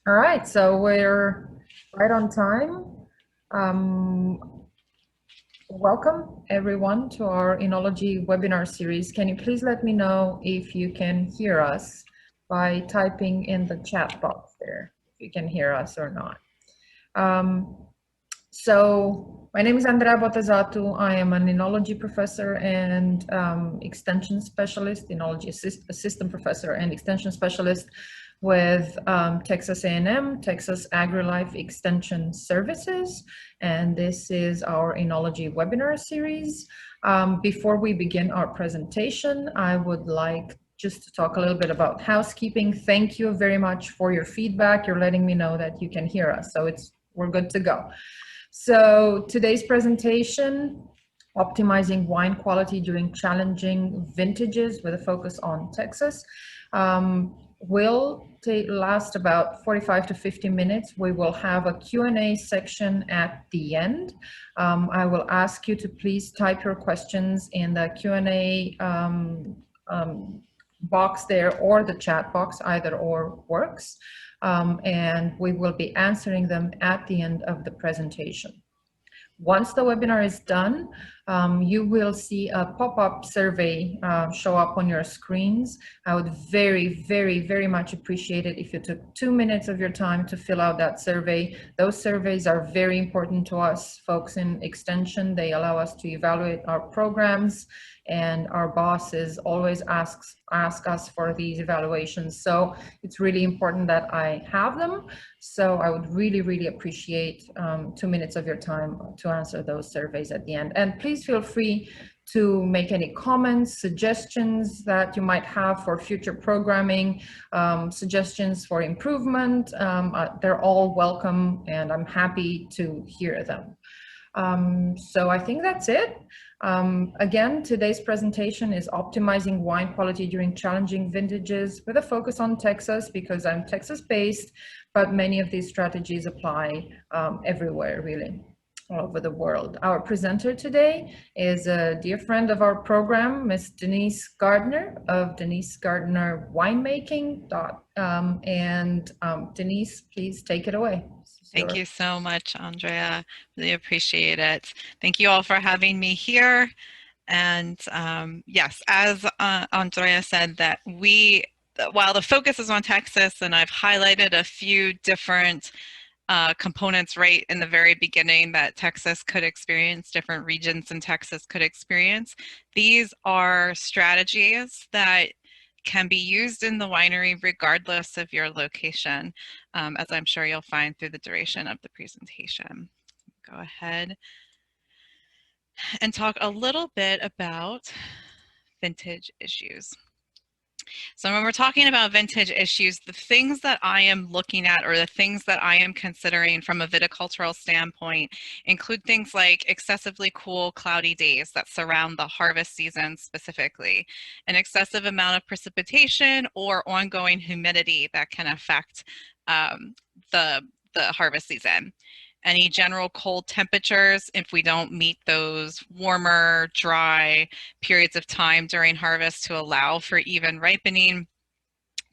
All right, so we're right on time. Um, Welcome everyone to our Enology webinar series. Can you please let me know if you can hear us by typing in the chat box there, if you can hear us or not. So my name is Andrea Bottesatu. I am an Enology professor and extension specialist, Enology assistant professor and extension specialist with Texas A&M, Texas Agrilife Extension Services. And this is our Enology webinar series. Before we begin our presentation, I would like just to talk a little bit about housekeeping. Thank you very much for your feedback. You're letting me know that you can hear us, so we're good to go. So today's presentation, optimizing wine quality during challenging vintages with a focus on Texas, will last about 45 to 50 minutes. We will have a Q&A section at the end. I will ask you to please type your questions in the Q&A box there or the chat box, either or works. And we will be answering them at the end of the presentation. Once the webinar is done, you will see a pop-up survey show up on your screens. I would very, very, very much appreciate it if you took 2 minutes of your time to fill out that survey. Those surveys are very important to us folks in Extension. They allow us to evaluate our programs, and our bosses always ask us for these evaluations. So it's really important that I have them. So I would really, really appreciate 2 minutes of your time to answer those surveys at the end. And please feel free to make any comments, suggestions that you might have for future programming, suggestions for improvement. They're all welcome, and I'm happy to hear them. So I think that's it. Again, today's presentation is optimizing wine quality during challenging vintages with a focus on Texas, because I'm Texas-based, but many of these strategies apply everywhere, really, all over the world. Our presenter today is a dear friend of our program, Miss Denise Gardner of Denise Gardner Winemaking. Denise, please take it away. Thank you so much, Andrea. Really appreciate it. Thank you all for having me here. And yes, as Andrea said, that while the focus is on Texas, and I've highlighted a few different components right in the very beginning that Texas could experience, different regions in Texas could experience, these are strategies that can be used in the winery regardless of your location, as I'm sure you'll find through the duration of the presentation. Go ahead and talk a little bit about vintage issues. So when we're talking about vintage issues, the things that I am looking at, or the things that I am considering from a viticultural standpoint, include things like excessively cool, cloudy days that surround the harvest season specifically, an excessive amount of precipitation or ongoing humidity that can affect the harvest season. Any general cold temperatures, if we don't meet those warmer, dry periods of time during harvest to allow for even ripening,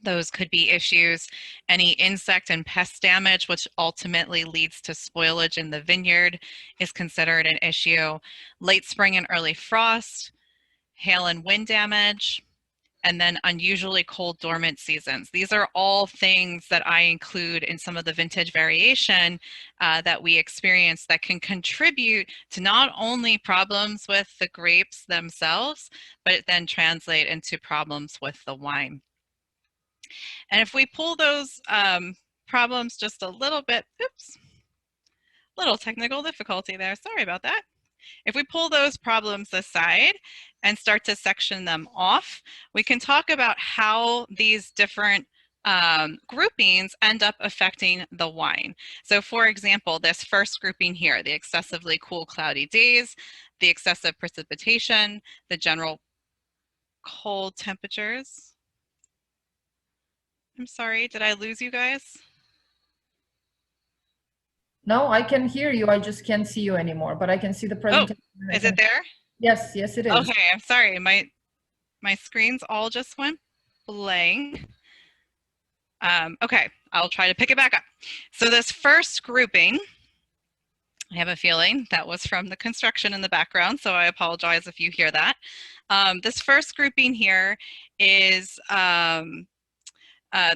those could be issues. Any insect and pest damage, which ultimately leads to spoilage in the vineyard, is considered an issue. Late spring and early frost, hail and wind damage, and then unusually cold dormant seasons. These are all things that I include in some of the vintage variation that we experience that can contribute to not only problems with the grapes themselves, but then translate into problems with the wine. And if we pull those problems just a little bit, oops, little technical difficulty there, sorry about that. If we pull those problems aside and start to section them off, we can talk about how these different groupings end up affecting the wine. So for example, this first grouping here, the excessively cool, cloudy days, the excessive precipitation, the general cold temperatures. I'm sorry, did I lose you guys? No, I can hear you. I just can't see you anymore, but I can see the presentation. Oh, is it there? Yes, yes, it is. Okay, I'm sorry. My screens all just went blank. Okay, I'll try to pick it back up. So this first grouping, I have a feeling that was from the construction in the background, so I apologize if you hear that. This first grouping here is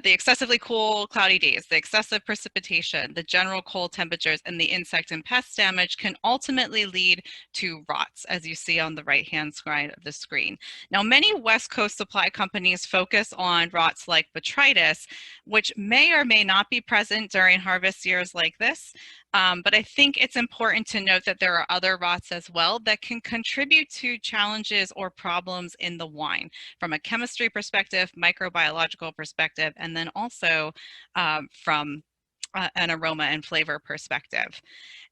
the excessively cool, cloudy days, the excessive precipitation, the general cold temperatures, and the insect and pest damage can ultimately lead to rots, as you see on the right-hand side of the screen. Now, many West Coast supply companies focus on rots like botrytis, which may or may not be present during harvest years like this. But I think it's important to note that there are other rots as well that can contribute to challenges or problems in the wine from a chemistry perspective, microbiological perspective, and then also from an aroma and flavor perspective.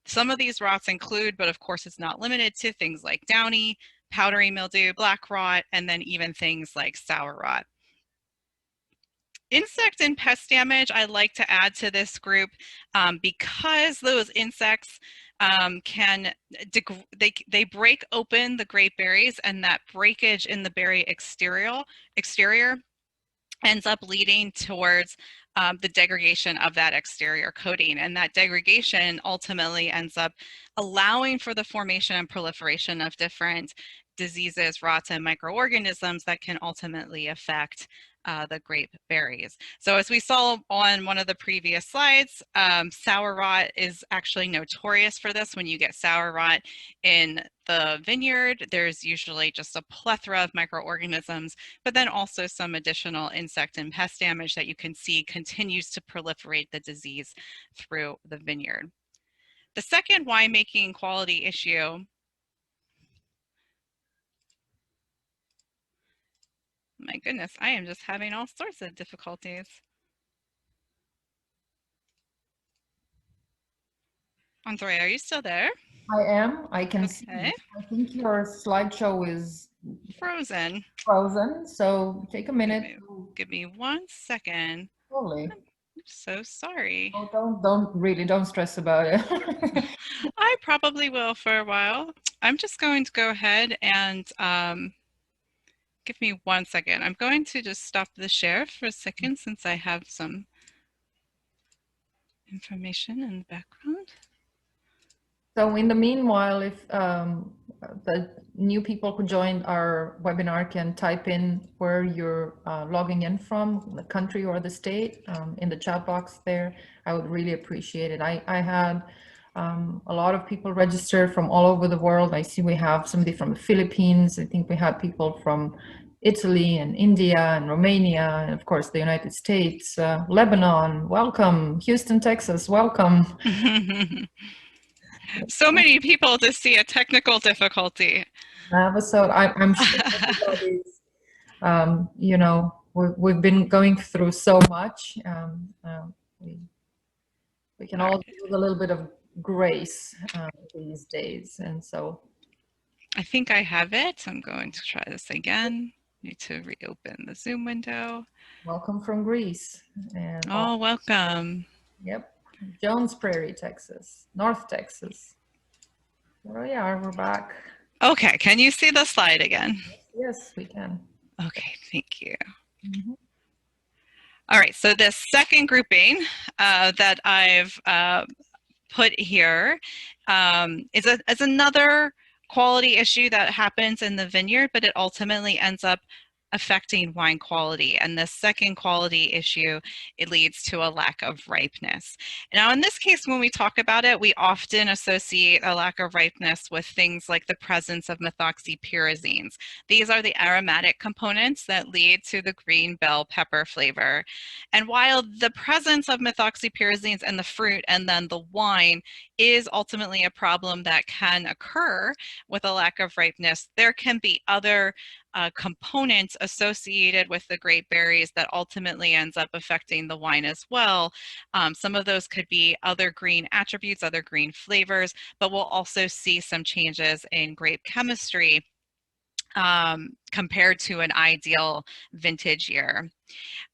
Some of these rots include, but of course it's not limited to, things like downy, powdery mildew, black rot, and then even things like sour rot. Insect and pest damage I like to add to this group because those insects can they break open the grape berries, and that breakage in the berry exterior ends up leading towards the degradation of that exterior coating, and that degradation ultimately ends up allowing for the formation and proliferation of different diseases, rots, and microorganisms that can ultimately affect the grape berries. So as we saw on one of the previous slides, sour rot is actually notorious for this. When you get sour rot in the vineyard, there's usually just a plethora of microorganisms, but then also some additional insect and pest damage that you can see continues to proliferate the disease through the vineyard. The second winemaking quality issue, my goodness, I am just having all sorts of difficulties. Andrea, are you still there? I am. I can see. Okay. I think your slideshow is Frozen. frozen, so take a minute. Give me 1 second. Slowly. I'm so sorry. Oh, don't stress about it. I probably will for a while. I'm just going to go ahead and give me 1 second. I'm going to just stop the share for a second since I have some information in the background. So in the meanwhile, if the new people who joined our webinar can type in where you're logging in from, the country or the state, in the chat box there, I would really appreciate it. I had a lot of people register from all over the world. I see we have somebody from the Philippines. I think we had people from Italy and India and Romania, and of course the United States, Lebanon, welcome. Houston, Texas, welcome. So many people to see a technical difficulty. Episode. I'm sure everybody's, you know, we've been going through so much. We can all do with a little bit of grace these days, and so. I think I have it. I'm going to try this again. Need to reopen the Zoom window. Welcome from Greece. And oh, welcome. Yep, Jones Prairie, Texas, North Texas. There we are. We're back. Okay, can you see the slide again? Yes, we can. Okay, thank you. Mm-hmm. All right, so this second grouping that I've put here is another quality issue that happens in the vineyard, but it ultimately ends up affecting wine quality. And the second quality issue, it leads to a lack of ripeness. Now, in this case, when we talk about it, we often associate a lack of ripeness with things like the presence of methoxypyrazines. These are the aromatic components that lead to the green bell pepper flavor. And while the presence of methoxypyrazines in the fruit and then the wine is ultimately a problem that can occur with a lack of ripeness, there can be other components associated with the grape berries that ultimately ends up affecting the wine as well. Some of those could be other green attributes, other green flavors, but we'll also see some changes in grape chemistry compared to an ideal vintage year.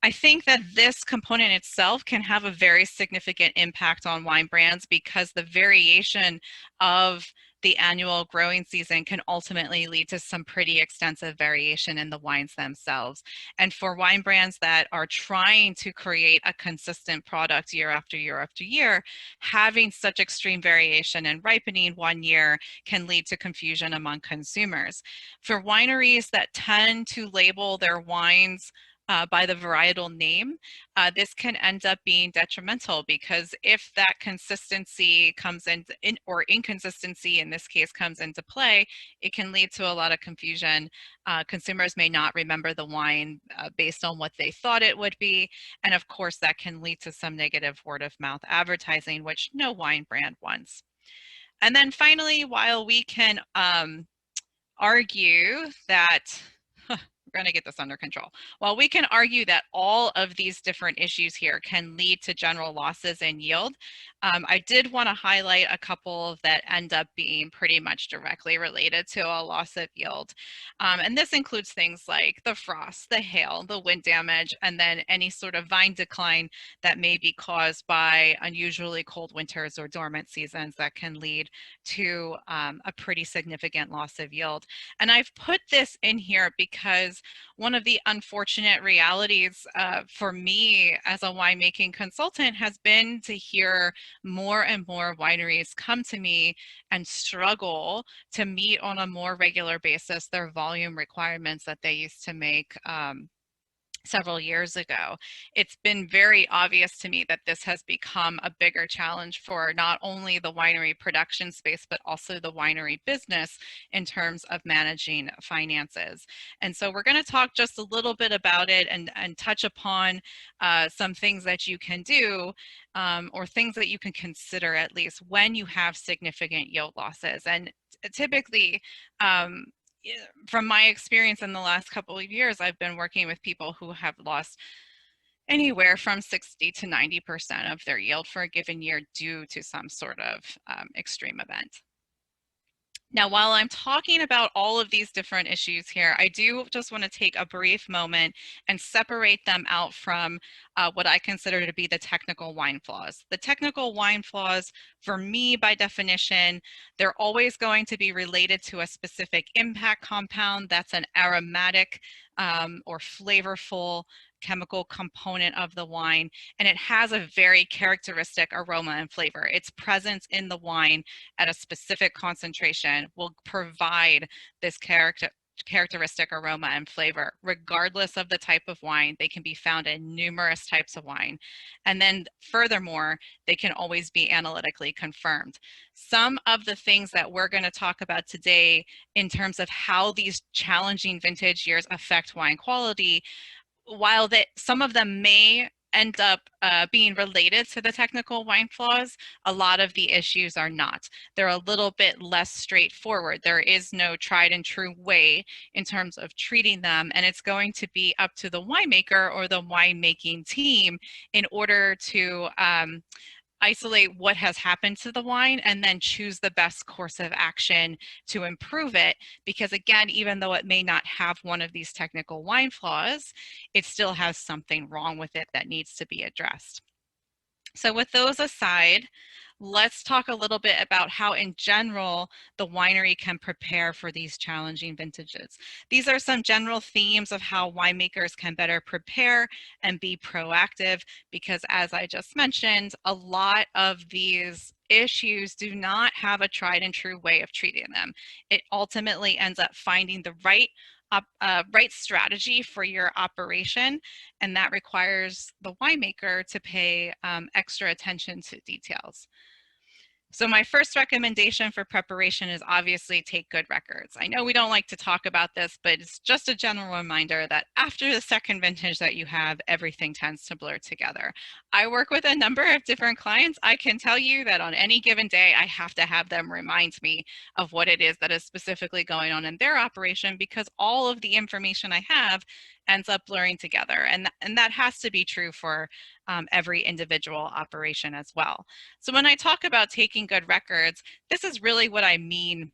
I think that this component itself can have a very significant impact on wine brands because the variation of the annual growing season can ultimately lead to some pretty extensive variation in the wines themselves. And for wine brands that are trying to create a consistent product year after year after year, having such extreme variation in ripening one year can lead to confusion among consumers. For wineries that tend to label their wines by the varietal name, this can end up being detrimental, because if that consistency comes in, or inconsistency in this case, comes into play, it can lead to a lot of confusion. Consumers may not remember the wine based on what they thought it would be. And of course, that can lead to some negative word of mouth advertising, which no wine brand wants. And then finally, while we can argue that, we're going to get this under control. While we can argue that all of these different issues here can lead to general losses in yield, I did want to highlight a couple that end up being pretty much directly related to a loss of yield. And this includes things like the frost, the hail, the wind damage, and then any sort of vine decline that may be caused by unusually cold winters or dormant seasons that can lead to a pretty significant loss of yield. And I've put this in here because one of the unfortunate realities for me as a winemaking consultant has been to hear more and more wineries come to me and struggle to meet on a more regular basis their volume requirements that they used to make several years ago. It's been very obvious to me that this has become a bigger challenge for not only the winery production space, but also the winery business in terms of managing finances. And so we're going to talk just a little bit about it and touch upon some things that you can do, or things that you can consider at least when you have significant yield losses. And typically, from my experience in the last couple of years, I've been working with people who have lost anywhere from 60 to 90% of their yield for a given year due to some sort of extreme event. Now, while I'm talking about all of these different issues here, I do just want to take a brief moment and separate them out from what I consider to be the technical wine flaws. The technical wine flaws, for me, by definition, they're always going to be related to a specific impact compound that's an aromatic or flavorful chemical component of the wine, and it has a very characteristic aroma and flavor. Its presence in the wine at a specific concentration will provide this characteristic aroma and flavor. Regardless of the type of wine, they can be found in numerous types of wine. And then furthermore, they can always be analytically confirmed. Some of the things that we're going to talk about today in terms of how these challenging vintage years affect wine quality, while some of them may end up being related to the technical wine flaws, a lot of the issues are not. They're a little bit less straightforward. There is no tried and true way in terms of treating them, and it's going to be up to the winemaker or the winemaking team in order to isolate what has happened to the wine and then choose the best course of action to improve it. Because again, even though it may not have one of these technical wine flaws, it still has something wrong with it that needs to be addressed. So with those aside, let's talk a little bit about how in general the winery can prepare for these challenging vintages. These are some general themes of how winemakers can better prepare and be proactive, because as I just mentioned, a lot of these issues do not have a tried and true way of treating them. It ultimately ends up finding the right strategy for your operation, and that requires the winemaker to pay extra attention to details. So my first recommendation for preparation is obviously take good records. I know we don't like to talk about this, but it's just a general reminder that after the second vintage that you have, everything tends to blur together. I work with a number of different clients. I can tell you that on any given day, I have to have them remind me of what it is that is specifically going on in their operation, because all of the information I have ends up blurring together. And that has to be true for every individual operation as well. So when I talk about taking good records, this is really what I mean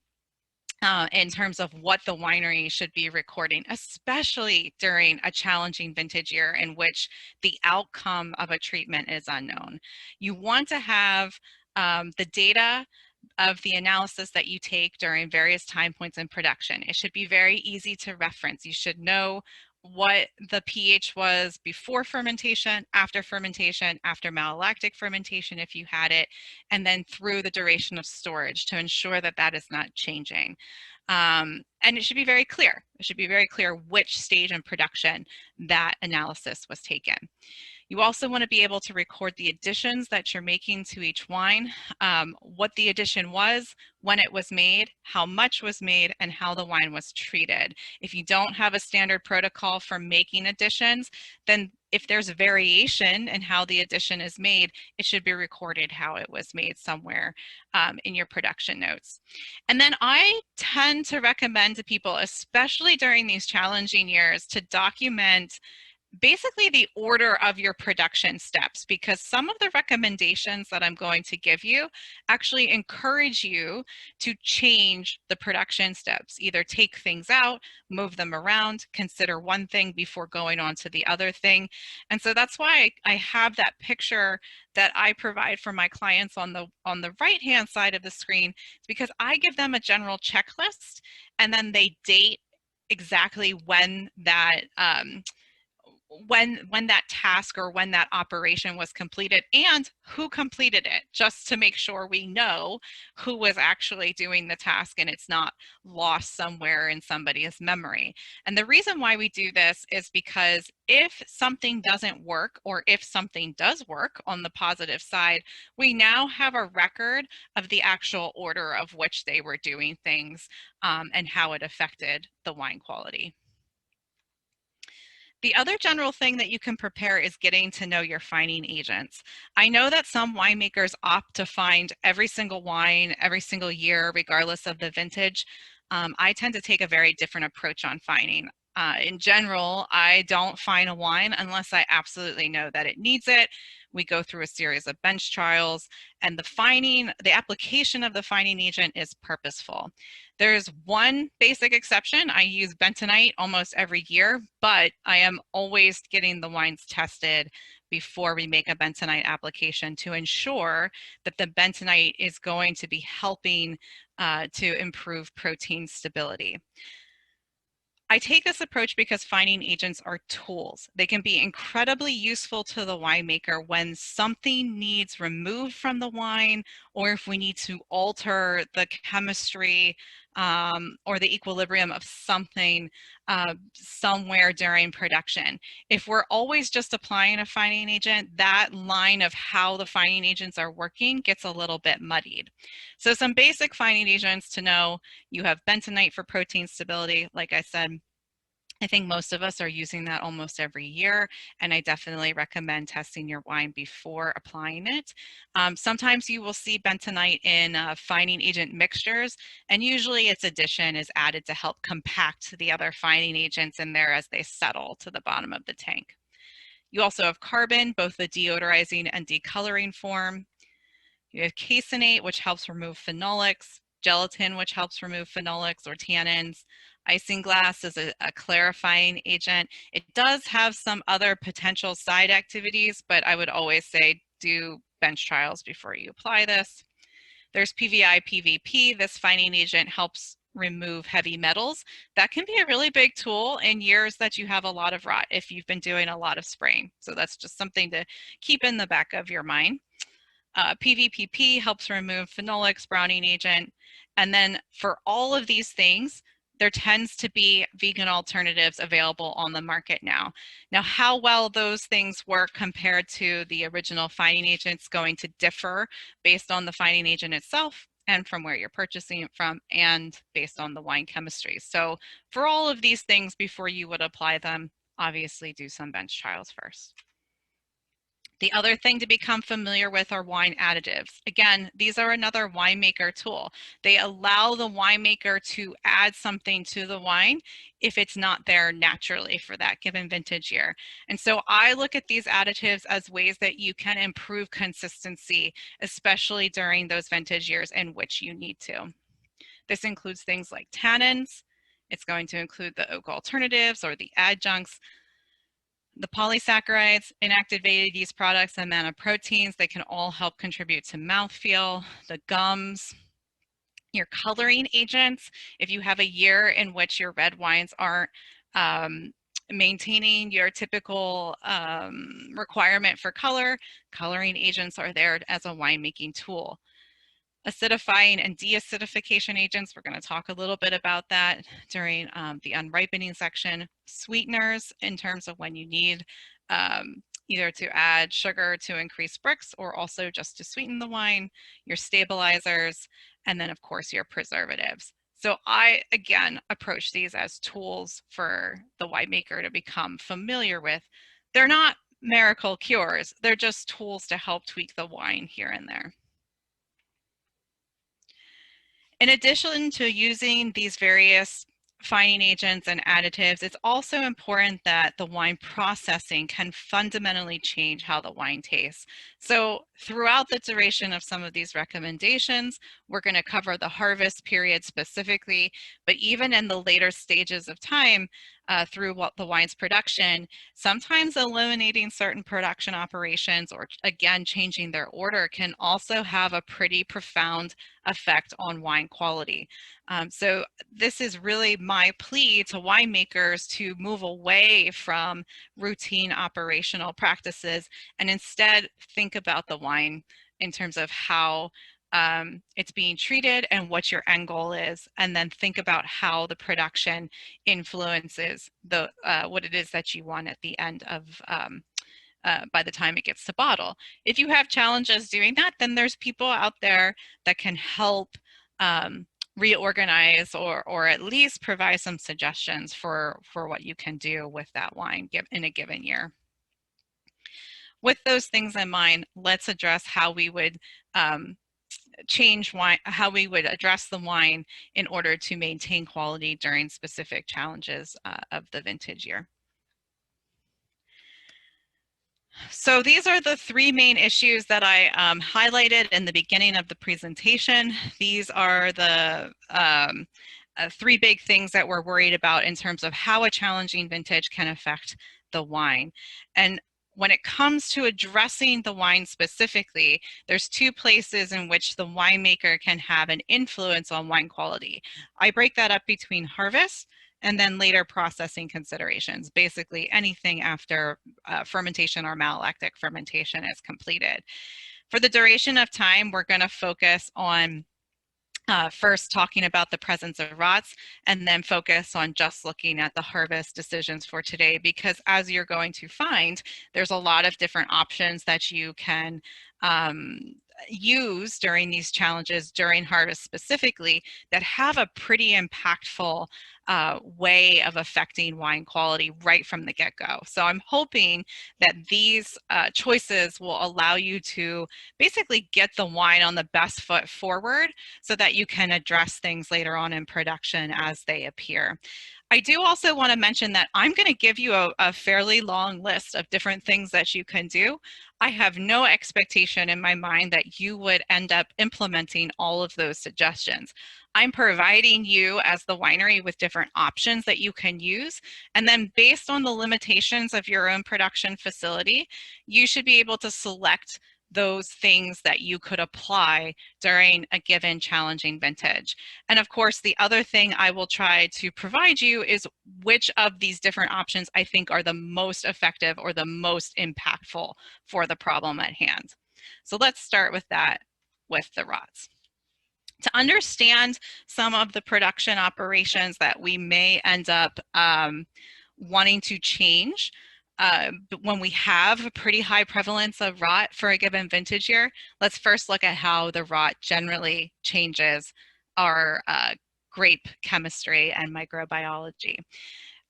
in terms of what the winery should be recording, especially during a challenging vintage year in which the outcome of a treatment is unknown. You want to have the data of the analysis that you take during various time points in production. It should be very easy to reference. You should know what the pH was before fermentation, after malolactic fermentation if you had it, and then through the duration of storage to ensure that that is not changing. And it should be very clear. It should be very clear which stage in production that analysis was taken. You also want to be able to record the additions that you're making to each wine, what the addition was, when it was made, how much was made, and how the wine was treated. If you don't have a standard protocol for making additions, then if there's a variation in how the addition is made, it should be recorded how it was made somewhere in your production notes. And then I tend to recommend to people, especially during these challenging years, to document basically the order of your production steps, because some of the recommendations that I'm going to give you actually encourage you to change the production steps, either take things out, move them around, consider one thing before going on to the other thing. And so that's why I have that picture that I provide for my clients on the right hand side of the screen. It's because I give them a general checklist and then they date exactly when that when that task or when that operation was completed and who completed it, just to make sure we know who was actually doing the task and it's not lost somewhere in somebody's memory. And the reason why we do this is because if something doesn't work, or if something does work on the positive side, we now have a record of the actual order of which they were doing things and how it affected the wine quality. The other general thing that you can prepare is getting to know your fining agents. I know that some winemakers opt to find every single wine every single year, regardless of the vintage. I tend to take a very different approach on fining. In general, I don't fine a wine unless I absolutely know that it needs it. We go through a series of bench trials, and the application of the fining agent is purposeful. There's one basic exception. I use bentonite almost every year, but I am always getting the wines tested before we make a bentonite application to ensure that the bentonite is going to be helping to improve protein stability. I take this approach because fining agents are tools. They can be incredibly useful to the winemaker when something needs removed from the wine, or if we need to alter the chemistry or the equilibrium of something somewhere during production. If we're always just applying a fining agent, that line of how the fining agents are working gets a little bit muddied. So some basic fining agents to know: you have bentonite for protein stability. Like I said, I think most of us are using that almost every year, and I definitely recommend testing your wine before applying it. Sometimes you will see bentonite in fining agent mixtures, and usually its addition is added to help compact the other fining agents in there as they settle to the bottom of the tank. You also have carbon, both the deodorizing and decoloring form. You have caseinate, which helps remove phenolics, gelatin, which helps remove phenolics or tannins. Isinglass is a clarifying agent. It does have some other potential side activities, but I would always say do bench trials before you apply this. There's PVI, PVP. This fining agent helps remove heavy metals. That can be a really big tool in years that you have a lot of rot if you've been doing a lot of spraying. So that's just something to keep in the back of your mind. PVPP helps remove phenolics, browning agent. And then for all of these things, there tends to be vegan alternatives available on the market now. Now, how well those things work compared to the original fining agent is going to differ based on the fining agent itself and from where you're purchasing it from and based on the wine chemistry. So for all of these things, before you would apply them, obviously do some bench trials first. The other thing to become familiar with are wine additives. Again, these are another winemaker tool. They allow the winemaker to add something to the wine if it's not there naturally for that given vintage year. And so I look at these additives as ways that you can improve consistency, especially during those vintage years in which you need to. This includes things like tannins. It's going to include the oak alternatives or the adjuncts, the polysaccharides, inactivated yeast products, and manoproteins. They can all help contribute to mouthfeel, the gums, Your coloring agents, if you have a year in which your red wines aren't maintaining your typical requirement for color, coloring agents are there as a winemaking tool. Acidifying and deacidification agents, we're going to talk a little bit about that during the unripening section. Sweeteners, in terms of when you need either to add sugar to increase Brix or also just to sweeten the wine. Your stabilizers, and then of course your preservatives. So I, again, approach these as tools for the winemaker to become familiar with. They're not miracle cures, they're just tools to help tweak the wine here and there. In addition to using these various fining agents and additives, it's also important that the wine processing can fundamentally change how the wine tastes. So throughout the duration of some of these recommendations, we're going to cover the harvest period specifically, but even in the later stages of time through the wine's production, sometimes eliminating certain production operations or again changing their order can also have a pretty profound effect on wine quality. So this is really my plea to winemakers to move away from routine operational practices and instead think about the wine in terms of how it's being treated and what your end goal is, and then think about how the production influences the what it is that you want at the end of by the time it gets to bottle. If you have challenges doing that, then there's people out there that can help reorganize or at least provide some suggestions for what you can do with that wine in a given year. With those things in mind, let's address how we would change wine, how we would address the wine in order to maintain quality during specific challenges of the vintage year. So these are the three main issues that I highlighted in the beginning of the presentation. These are the three big things that we're worried about in terms of how a challenging vintage can affect the wine. And when it comes to addressing the wine specifically, there's two places in which the winemaker can have an influence on wine quality. I break that up between harvest and then later processing considerations, basically anything after fermentation or malolactic fermentation is completed. For the duration of time, we're going to focus on first talking about the presence of rots, and then focus on just looking at the harvest decisions for today, because as you're going to find, there's a lot of different options that you can use during these challenges, during harvest specifically, that have a pretty impactful way of affecting wine quality right from the get-go. So I'm hoping that these choices will allow you to basically get the wine on the best foot forward so that you can address things later on in production as they appear. I do also want to mention that I'm going to give you a fairly long list of different things that you can do. I have no expectation in my mind that you would end up implementing all of those suggestions. I'm providing you as the winery with different options that you can use. And then based on the limitations of your own production facility, you should be able to select those things that you could apply during a given challenging vintage. And of course, the other thing I will try to provide you is which of these different options I think are the most effective or the most impactful for the problem at hand. So let's start with that, with the rots. To understand some of the production operations that we may end up wanting to change, when we have a pretty high prevalence of rot for a given vintage year, let's first look at how the rot generally changes our grape chemistry and microbiology.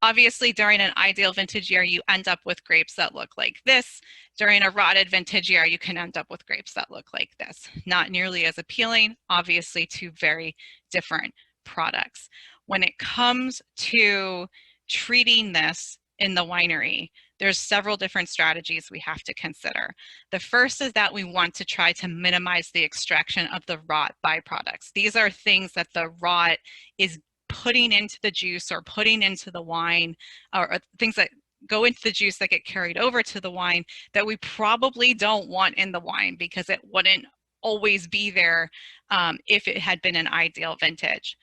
Obviously, during an ideal vintage year, you end up with grapes that look like this. During a rotted vintage year, you can end up with grapes that look like this. Not nearly as appealing, obviously, two very different products. When it comes to treating this in the winery, there's several different strategies we have to consider. The first is that we want to try to minimize the extraction of the rot byproducts. These are things that the rot is putting into the juice or putting into the wine, or things that go into the juice that get carried over to the wine that we probably don't want in the wine because it wouldn't always be there if it had been an ideal vintage.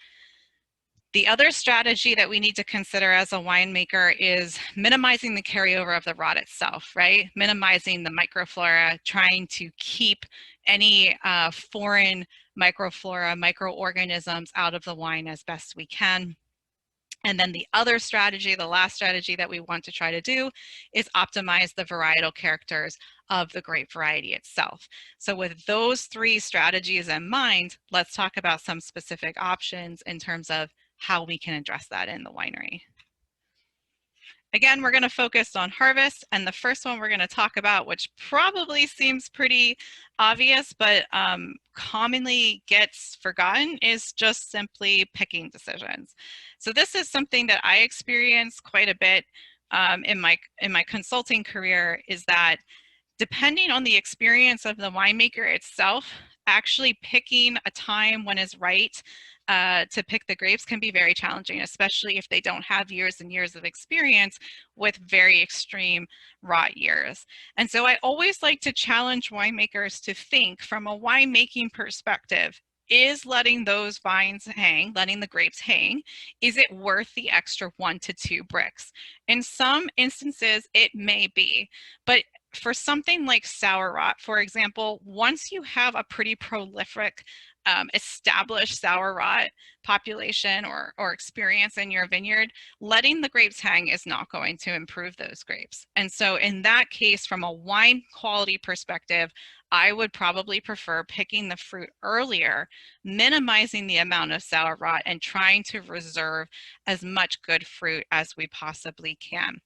The other strategy that we need to consider as a winemaker is minimizing the carryover of the rot itself, right? Minimizing the microflora, trying to keep any foreign microflora, microorganisms out of the wine as best we can. And then the other strategy, the last strategy that we want to try to do is optimize the varietal characters of the grape variety itself. So with those three strategies in mind, let's talk about some specific options in terms of how we can address that in the winery. Again, we're going to focus on harvest, and the first one we're going to talk about, which probably seems pretty obvious, but commonly gets forgotten, is just simply picking decisions. So this is something that I experience quite a bit in my consulting career, is that depending on the experience of the winemaker itself, actually picking a time when is right to pick the grapes can be very challenging, especially if they don't have years and years of experience with very extreme rot years. And so I always like to challenge winemakers to think from a winemaking perspective. Is letting those vines hang, letting the grapes hang, is it worth the extra 1 to 2 bricks? In some instances, it may be, but for something like sour rot, for example, once you have a pretty prolific established sour rot population or experience in your vineyard, letting the grapes hang is not going to improve those grapes. And so in that case, from a wine quality perspective, I would probably prefer picking the fruit earlier, minimizing the amount of sour rot, and trying to reserve as much good fruit as we possibly can.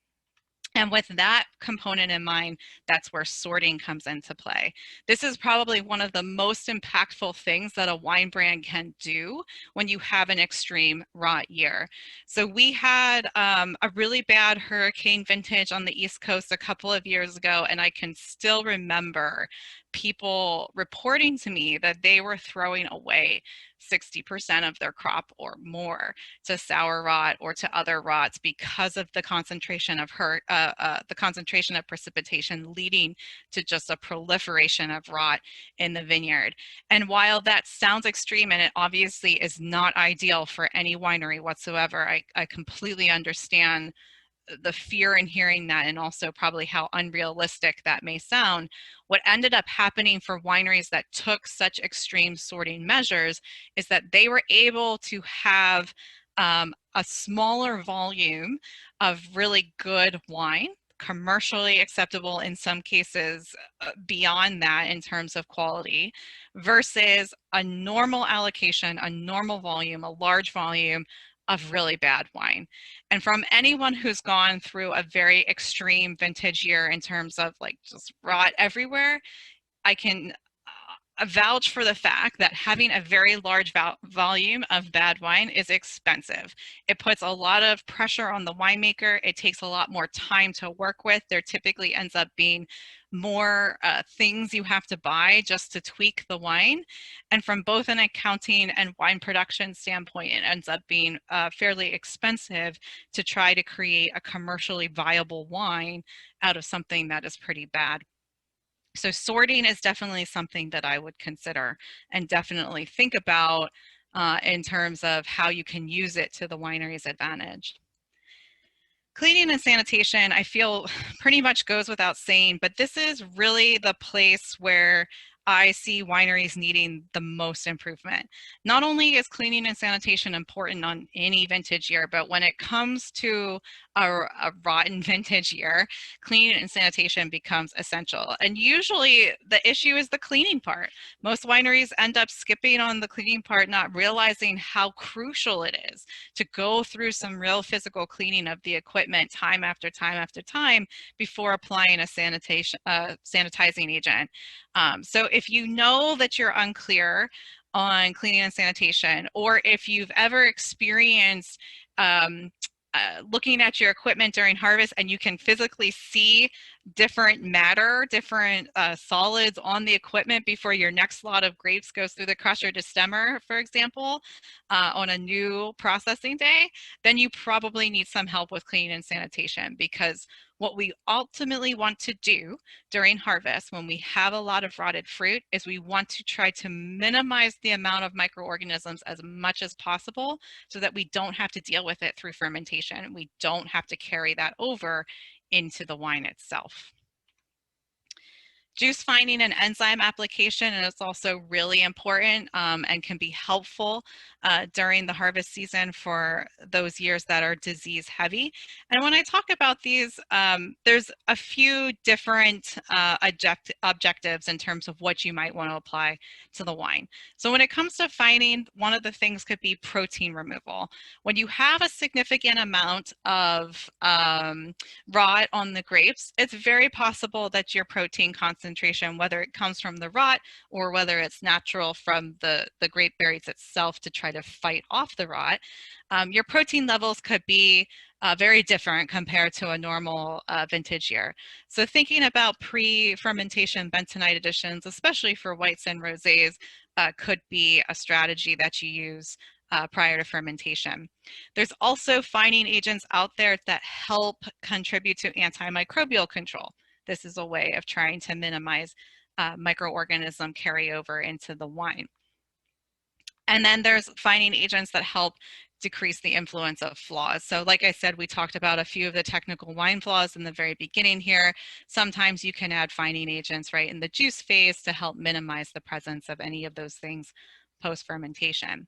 And with that component in mind, that's where sorting comes into play. This is probably one of the most impactful things that a wine brand can do when you have an extreme rot year. So we had a really bad hurricane vintage on the East Coast a couple of years ago, and I can still remember people reporting to me that they were throwing away 60% of their crop or more to sour rot or to other rots because of the concentration of the concentration of precipitation leading to just a proliferation of rot in the vineyard. And while that sounds extreme, and it obviously is not ideal for any winery whatsoever, I completely understand the fear in hearing that, and also probably how unrealistic that may sound. What ended up happening for wineries that took such extreme sorting measures is that they were able to have a smaller volume of really good wine, commercially acceptable in some cases, beyond that in terms of quality, versus a normal allocation, a normal volume, a large volume of really bad wine. And from anyone who's gone through a very extreme vintage year in terms of like just rot everywhere, I can vouch for the fact that having a very large volume of bad wine is expensive. It puts a lot of pressure on the winemaker. It takes a lot more time to work with. There typically ends up being more things you have to buy just to tweak the wine. And from both an accounting and wine production standpoint, it ends up being fairly expensive to try to create a commercially viable wine out of something that is pretty bad. So sorting is definitely something that I would consider and definitely think about in terms of how you can use it to the winery's advantage. Cleaning and sanitation, I feel pretty much goes without saying, but this is really the place where I see wineries needing the most improvement. Not only is cleaning and sanitation important on any vintage year, but when it comes to a rotten vintage year, cleaning and sanitation becomes essential. And usually the issue is the cleaning part. Most wineries end up skipping on the cleaning part, not realizing how crucial it is to go through some real physical cleaning of the equipment time after time after time before applying a sanitizing agent. So if you know that you're unclear on cleaning and sanitation, or if you've ever experienced looking at your equipment during harvest and you can physically see different matter, different solids on the equipment before your next lot of grapes goes through the crusher to stemmer, for example, on a new processing day, then you probably need some help with cleaning and sanitation, because What we ultimately want to do during harvest when we have a lot of rotted fruit is we want to try to minimize the amount of microorganisms as much as possible so that we don't have to deal with it through fermentation. We don't have to carry that over into the wine itself. Juice finding and enzyme application, and it's also really important and can be helpful during the harvest season for those years that are disease heavy. And when I talk about these, there's a few different objectives in terms of what you might want to apply to the wine. So when it comes to finding, one of the things could be protein removal. When you have a significant amount of rot on the grapes, it's very possible that your protein concentration, whether it comes from the rot or whether it's natural from the grape berries itself to try to fight off the rot, your protein levels could be very different compared to a normal vintage year. So thinking about pre-fermentation bentonite additions, especially for whites and rosés, could be a strategy that you use prior to fermentation. There's also fining agents out there that help contribute to antimicrobial control. This is a way of trying to minimize microorganism carryover into the wine. And then there's fining agents that help decrease the influence of flaws. So like I said, we talked about a few of the technical wine flaws in the very beginning here. Sometimes you can add fining agents right in the juice phase to help minimize the presence of any of those things post-fermentation.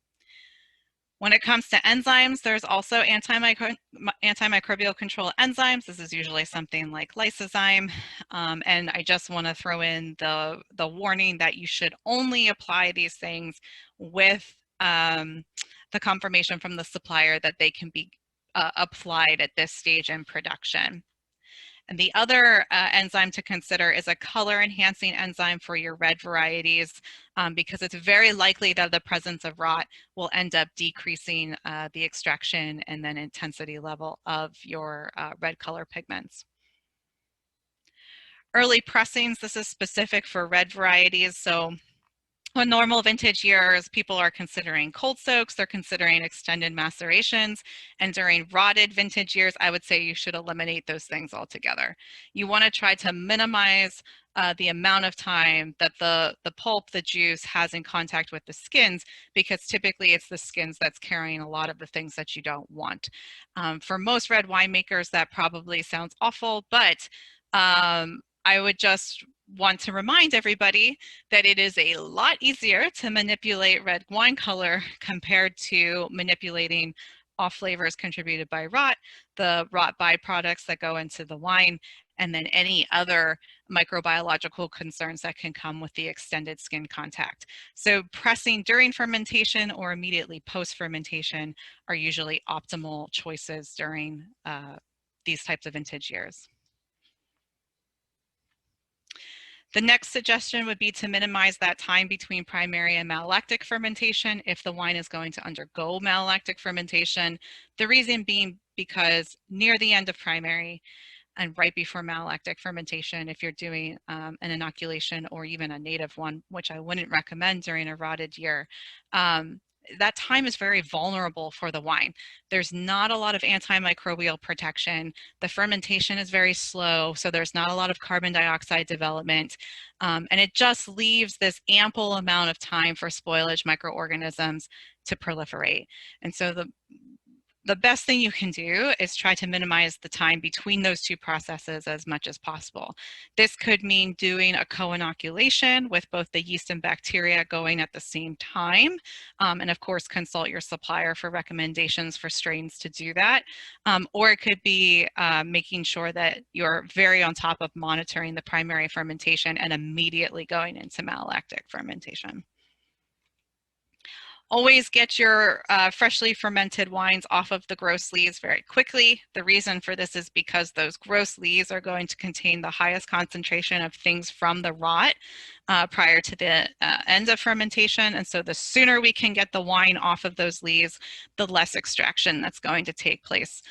When it comes to enzymes, there's also antimicrobial control enzymes. This is usually something like lysozyme. And I just want to throw in the warning that you should only apply these things with the confirmation from the supplier that they can be applied at this stage in production. And the other enzyme to consider is a color enhancing enzyme for your red varieties because it's very likely that the presence of rot will end up decreasing the extraction and then intensity level of your red color pigments. Early pressings, this is specific for red varieties. So on normal vintage years, people are considering cold soaks, they're considering extended macerations, and during rotted vintage years, I would say you should eliminate those things altogether. You want to try to minimize the amount of time that the pulp, the juice, has in contact with the skins, because typically it's the skins that's carrying a lot of the things that you don't want. For most red winemakers, that probably sounds awful, but I would just want to remind everybody that it is a lot easier to manipulate red wine color compared to manipulating off flavors contributed by rot, the rot byproducts that go into the wine, and then any other microbiological concerns that can come with the extended skin contact. So pressing during fermentation or immediately post-fermentation are usually optimal choices during these types of vintage years. The next suggestion would be to minimize that time between primary and malolactic fermentation if the wine is going to undergo malolactic fermentation. The reason being because near the end of primary and right before malolactic fermentation, if you're doing an inoculation or even a native one, which I wouldn't recommend during a rotted year, that time is very vulnerable for the wine. There's not a lot of antimicrobial protection. The fermentation is very slow, so there's not a lot of carbon dioxide development. And it just leaves this ample amount of time for spoilage microorganisms to proliferate. And so the best thing you can do is try to minimize the time between those two processes as much as possible. This could mean doing a co-inoculation with both the yeast and bacteria going at the same time. And of course, consult your supplier for recommendations for strains to do that. Or it could be making sure that you're very on top of monitoring the primary fermentation and immediately going into malolactic fermentation. Always get your freshly fermented wines off of the gross lees very quickly. The reason for this is because those gross lees are going to contain the highest concentration of things from the rot prior to the end of fermentation. And so the sooner we can get the wine off of those lees, the less extraction that's going to take place.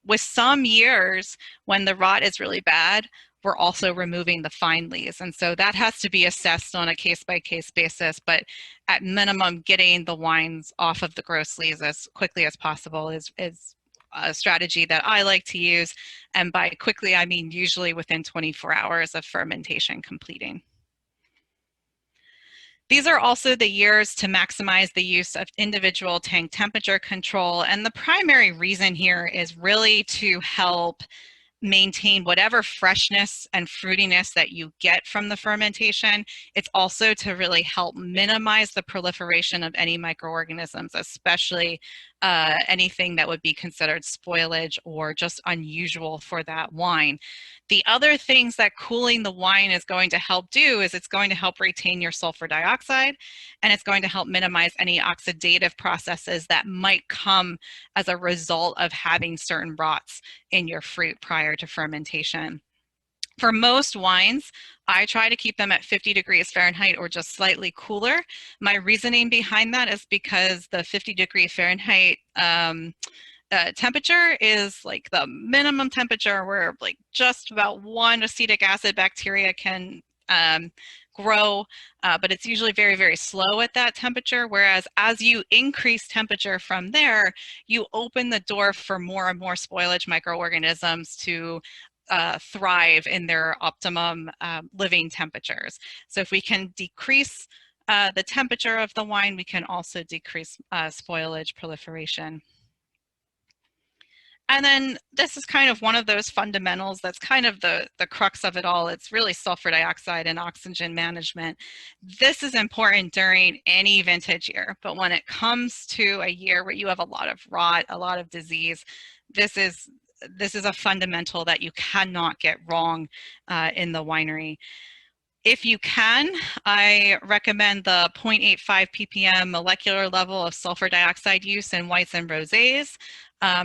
With some years, when the rot is really bad, we're also removing the fine lees. And so that has to be assessed on a case-by-case basis, but at minimum, getting the wines off of the gross lees as quickly as possible is strategy that I like to use. And by quickly, I mean usually within 24 hours of fermentation completing. These are also the years to maximize the use of individual tank temperature control. And the primary reason here is really to help maintain whatever freshness and fruitiness that you get from the fermentation. It's also to really help minimize the proliferation of any microorganisms, especially anything that would be considered spoilage or just unusual for that wine. The other things that cooling the wine is going to help do is it's going to help retain your sulfur dioxide, and it's going to help minimize any oxidative processes that might come as a result of having certain rots in your fruit prior to fermentation. For most wines, I try to keep them at 50 degrees Fahrenheit or just slightly cooler. My reasoning behind that is because the 50-degree Fahrenheit temperature is like the minimum temperature where like just about one acetic acid bacteria can grow, but it's usually very, very slow at that temperature. Whereas as you increase temperature from there, you open the door for more and more spoilage microorganisms to thrive in their optimum living temperatures. So if we can decrease the temperature of the wine, we can also decrease spoilage proliferation. And then this is kind of one of those fundamentals that's kind of the crux of it all. It's really sulfur dioxide and oxygen management. This is important during any vintage year, but when it comes to a year where you have a lot of rot, a lot of disease, this is a fundamental that you cannot get wrong in the winery. If you can, I recommend the 0.85 ppm molecular level of sulfur dioxide use in whites and rosés.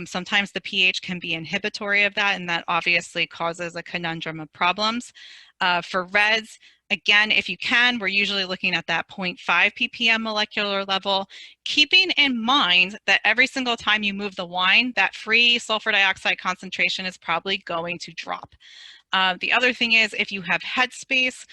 Sometimes the pH can be inhibitory of that, and that obviously causes a conundrum of problems. For reds, again, if you can, we're usually looking at that 0.5 ppm molecular level, keeping in mind that every single time you move the wine, that free sulfur dioxide concentration is probably going to drop. The other thing is if you have headspace,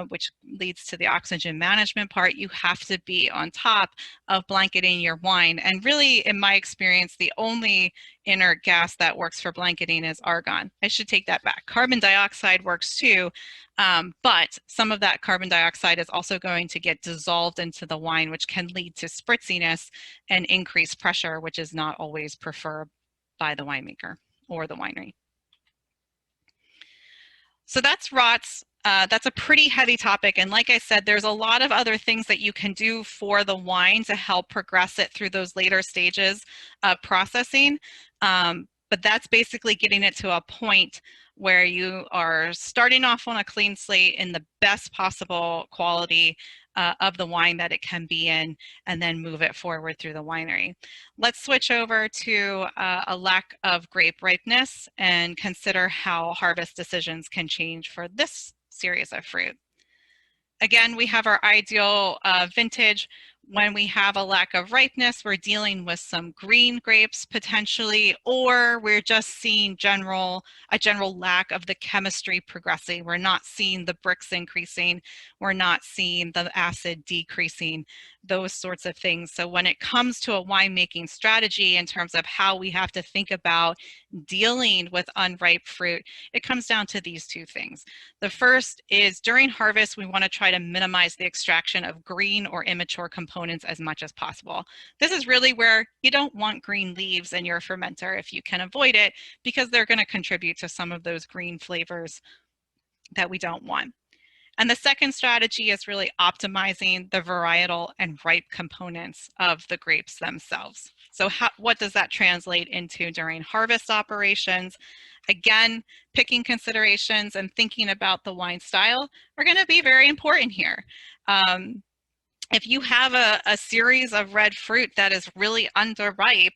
which leads to the oxygen management part, you have to be on top of blanketing your wine. And really, in my experience, the only inert gas that works for blanketing is argon. I should take that back. Carbon dioxide works too, but some of that carbon dioxide is also going to get dissolved into the wine, which can lead to spritziness and increased pressure, which is not always preferred by the winemaker or the winery. So that's rots. That's a pretty heavy topic. And like I said, there's a lot of other things that you can do for the wine to help progress it through those later stages of processing. But that's basically getting it to a point where you are starting off on a clean slate in the best possible quality of the wine that it can be in, and then move it forward through the winery. Let's switch over to a lack of grape ripeness and consider how harvest decisions can change for this series of fruit. Again, we have our ideal vintage. When we have a lack of ripeness, we're dealing with some green grapes potentially, or we're just seeing a general lack of the chemistry progressing. We're not seeing the Brix increasing. We're not seeing the acid decreasing, those sorts of things. So when it comes to a winemaking strategy in terms of how we have to think about dealing with unripe fruit, it comes down to these two things. The first is during harvest, we want to try to minimize the extraction of green or immature components as much as possible. This is really where you don't want green leaves in your fermenter if you can avoid it, because they're going to contribute to some of those green flavors that we don't want. And the second strategy is really optimizing the varietal and ripe components of the grapes themselves. So what does that translate into during harvest operations? Again, picking considerations and thinking about the wine style are going to be very important here. If you have a series of red fruit that is really underripe,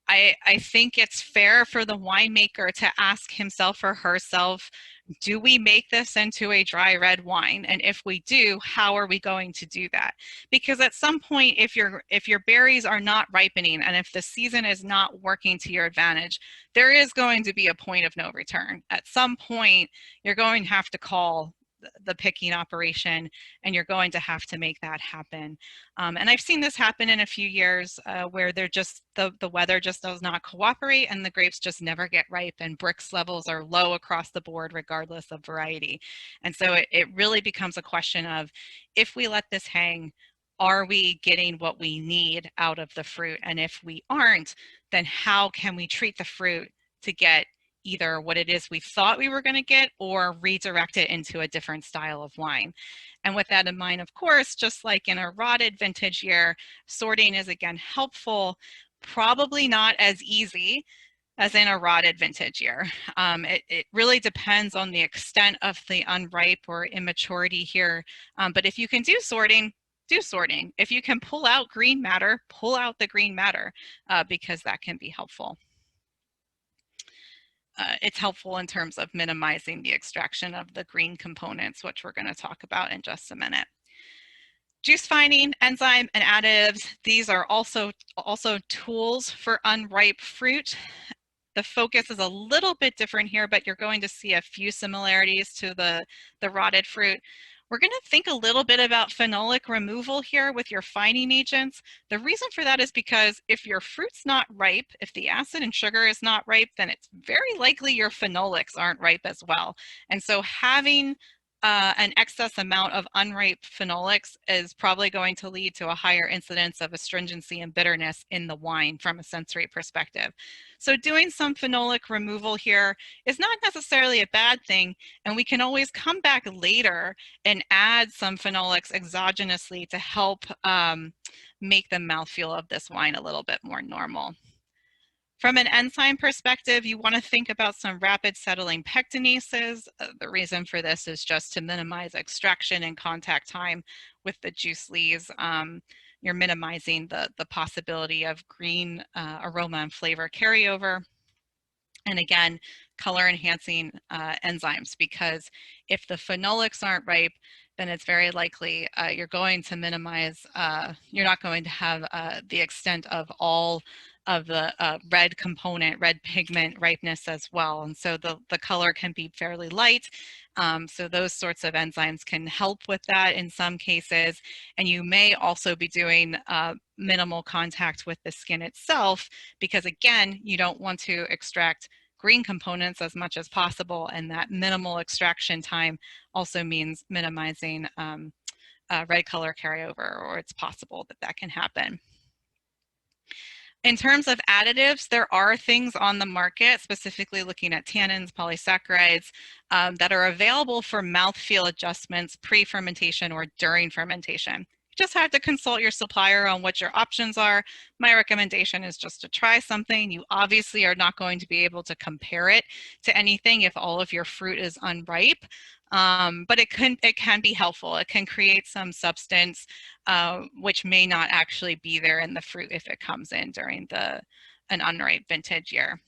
I think it's fair for the winemaker to ask himself or herself, do we make this into a dry red wine? And if we do, how are we going to do that? Because at some point, if your berries are not ripening and if the season is not working to your advantage, there is going to be a point of no return. At some point, you're going to have to call the picking operation, and you're going to have to make that happen. And I've seen this happen in a few years where they're just, the weather just does not cooperate and the grapes just never get ripe, and Brix levels are low across the board regardless of variety. And so it really becomes a question of, if we let this hang, are we getting what we need out of the fruit? And if we aren't, then how can we treat the fruit to get either what it is we thought we were going to get, or redirect it into a different style of wine? And with that in mind, of course, just like in a rotted vintage year, sorting is again helpful, probably not as easy as in a rotted vintage year. It really depends on the extent of the unripe or immaturity here. But if you can do sorting, do sorting. If you can pull out green matter, pull out the green matter, because that can be helpful. It's helpful in terms of minimizing the extraction of the green components, which we're going to talk about in just a minute. Juice fining, enzyme, and additives, these are also tools for unripe fruit. The focus is a little bit different here, but you're going to see a few similarities to the rotted fruit. We're going to think a little bit about phenolic removal here with your fining agents. The reason for that is because if your fruit's not ripe, if the acid and sugar is not ripe, then it's very likely your phenolics aren't ripe as well. And so having an excess amount of unripe phenolics is probably going to lead to a higher incidence of astringency and bitterness in the wine from a sensory perspective. So doing some phenolic removal here is not necessarily a bad thing, and we can always come back later and add some phenolics exogenously to help make the mouthfeel of this wine a little bit more normal. From an enzyme perspective, you want to think about some rapid settling pectinases. The reason for this is just to minimize extraction and contact time with the juice lees. You're minimizing the possibility of green aroma and flavor carryover. And again, color enhancing enzymes, because if the phenolics aren't ripe, then it's very likely you're going to minimize, you're not going to have the extent of all of the red component, red pigment ripeness as well. And so the color can be fairly light. So those sorts of enzymes can help with that in some cases. And you may also be doing minimal contact with the skin itself, because again, you don't want to extract green components as much as possible, and that minimal extraction time also means minimizing red color carryover, or it's possible that that can happen. In terms of additives, there are things on the market, specifically looking at tannins, polysaccharides, that are available for mouthfeel adjustments pre-fermentation or during fermentation. You just have to consult your supplier on what your options are. My recommendation is just to try something. You obviously are not going to be able to compare it to anything if all of your fruit is unripe. But it can be helpful. It can create some substance which may not actually be there in the fruit if it comes in during an unripe vintage year.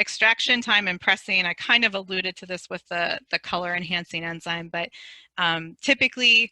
Extraction time and pressing, I kind of alluded to this with the color enhancing enzyme, but typically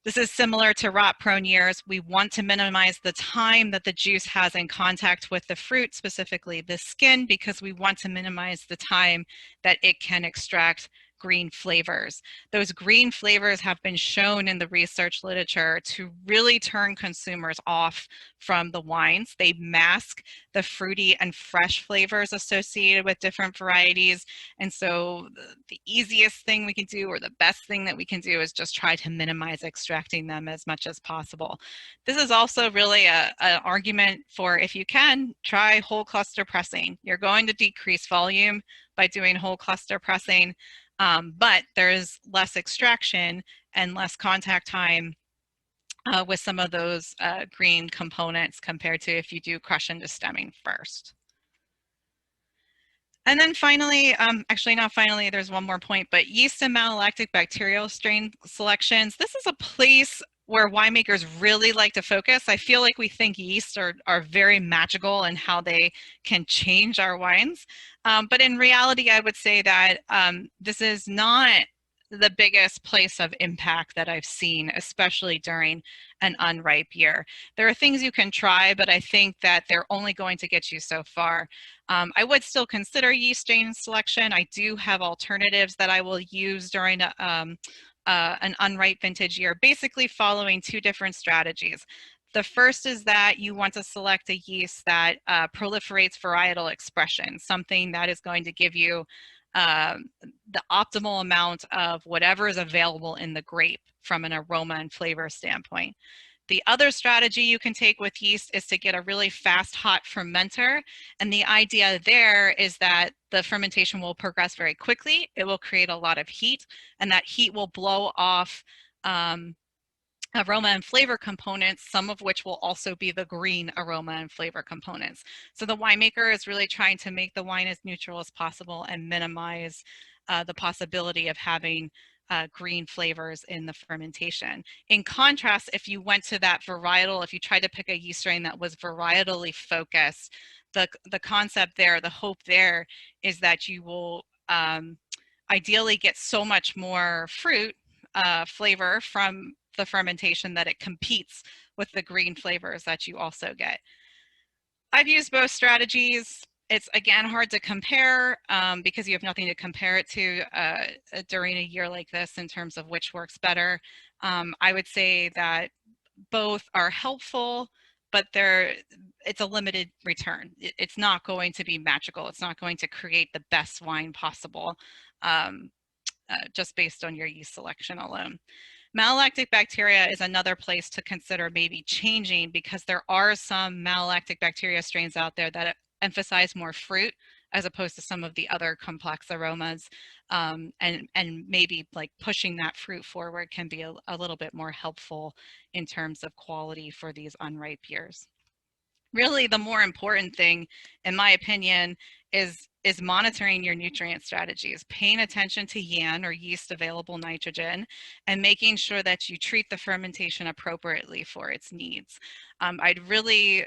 this is similar to rot-prone years. We want to minimize the time that the juice has in contact with the fruit, specifically the skin, because we want to minimize the time that it can extract green flavors. Those green flavors have been shown in the research literature to really turn consumers off from the wines. They mask the fruity and fresh flavors associated with different varieties. And so the easiest thing we can do, or the best thing that we can do, is just try to minimize extracting them as much as possible. This is also really an argument for, if you can, try whole cluster pressing. You're going to decrease volume by doing whole cluster pressing. But there's less extraction and less contact time with some of those green components compared to if you do crush into stemming first. And then finally, actually not finally, there's one more point, but yeast and malolactic bacterial strain selections. This is a place where winemakers really like to focus. I feel like we think yeasts are very magical in how they can change our wines. But in reality, I would say that this is not the biggest place of impact that I've seen, especially during an unripe year. There are things you can try, but I think that they're only going to get you so far. I would still consider yeast strain selection. I do have alternatives that I will use during an unripe vintage year, basically following two different strategies. The first is that you want to select a yeast that proliferates varietal expression, something that is going to give you the optimal amount of whatever is available in the grape from an aroma and flavor standpoint. The other strategy you can take with yeast is to get a really fast, hot fermenter. And the idea there is that the fermentation will progress very quickly. It will create a lot of heat, and that heat will blow off aroma and flavor components, some of which will also be the green aroma and flavor components. So the winemaker is really trying to make the wine as neutral as possible and minimize the possibility of having green flavors in the fermentation. In contrast, if you went to that varietal, if you tried to pick a yeast strain that was varietally focused, the concept there, the hope there is that you will ideally get so much more fruit flavor from the fermentation that it competes with the green flavors that you also get. I've used both strategies. It's again hard to compare because you have nothing to compare it to during a year like this in terms of which works better. I would say that both are helpful, but it's a limited return. It's not going to be magical. It's not going to create the best wine possible just based on your yeast selection alone. Malolactic bacteria is another place to consider maybe changing, because there are some malolactic bacteria strains out there that emphasize more fruit as opposed to some of the other complex aromas, and maybe like pushing that fruit forward can be a little bit more helpful in terms of quality for these unripe years. Really, the more important thing, in my opinion, is monitoring your nutrient strategies, paying attention to YAN, or yeast available nitrogen, and making sure that you treat the fermentation appropriately for its needs. I'd really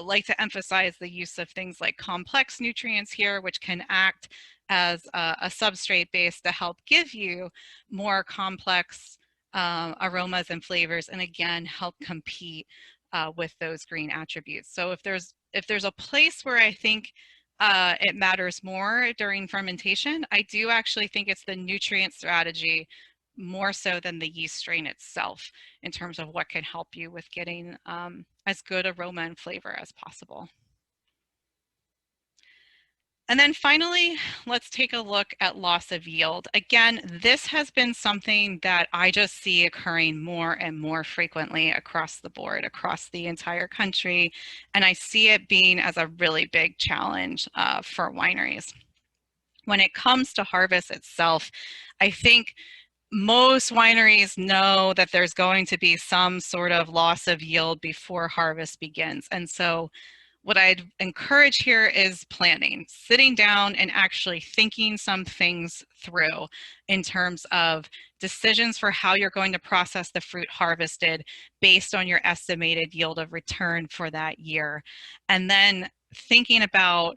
like to emphasize the use of things like complex nutrients here, which can act as a substrate base to help give you more complex aromas and flavors, and again, help compete with those green attributes. So if there's a place where I think it matters more during fermentation, I do actually think it's the nutrient strategy more so than the yeast strain itself, in terms of what can help you with getting as good aroma and flavor as possible. And then finally, let's take a look at loss of yield. Again, this has been something that I just see occurring more and more frequently across the board, across the entire country. And I see it being as a really big challenge for wineries. When it comes to harvest itself, I think most wineries know that there's going to be some sort of loss of yield before harvest begins. And so what I'd encourage here is planning, sitting down and actually thinking some things through in terms of decisions for how you're going to process the fruit harvested based on your estimated yield of return for that year. And then thinking about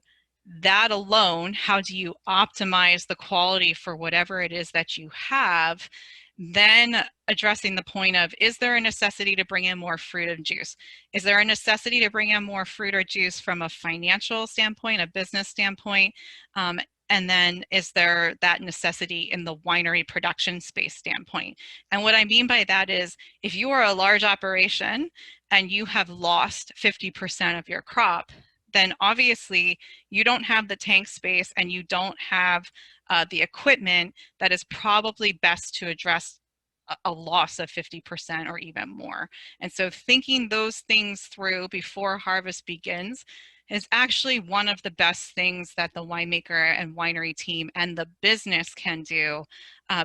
that alone, how do you optimize the quality for whatever it is that you have? Then addressing the point of, is there a necessity to bring in more fruit and juice? Is there a necessity to bring in more fruit or juice from a financial standpoint, a business standpoint? And then is there that necessity in the winery production space standpoint? And what I mean by that is, if you are a large operation and you have lost 50% of your crop, then obviously you don't have the tank space and you don't have the equipment that is probably best to address a loss of 50% or even more. And so thinking those things through before harvest begins is actually one of the best things that the winemaker and winery team and the business can do,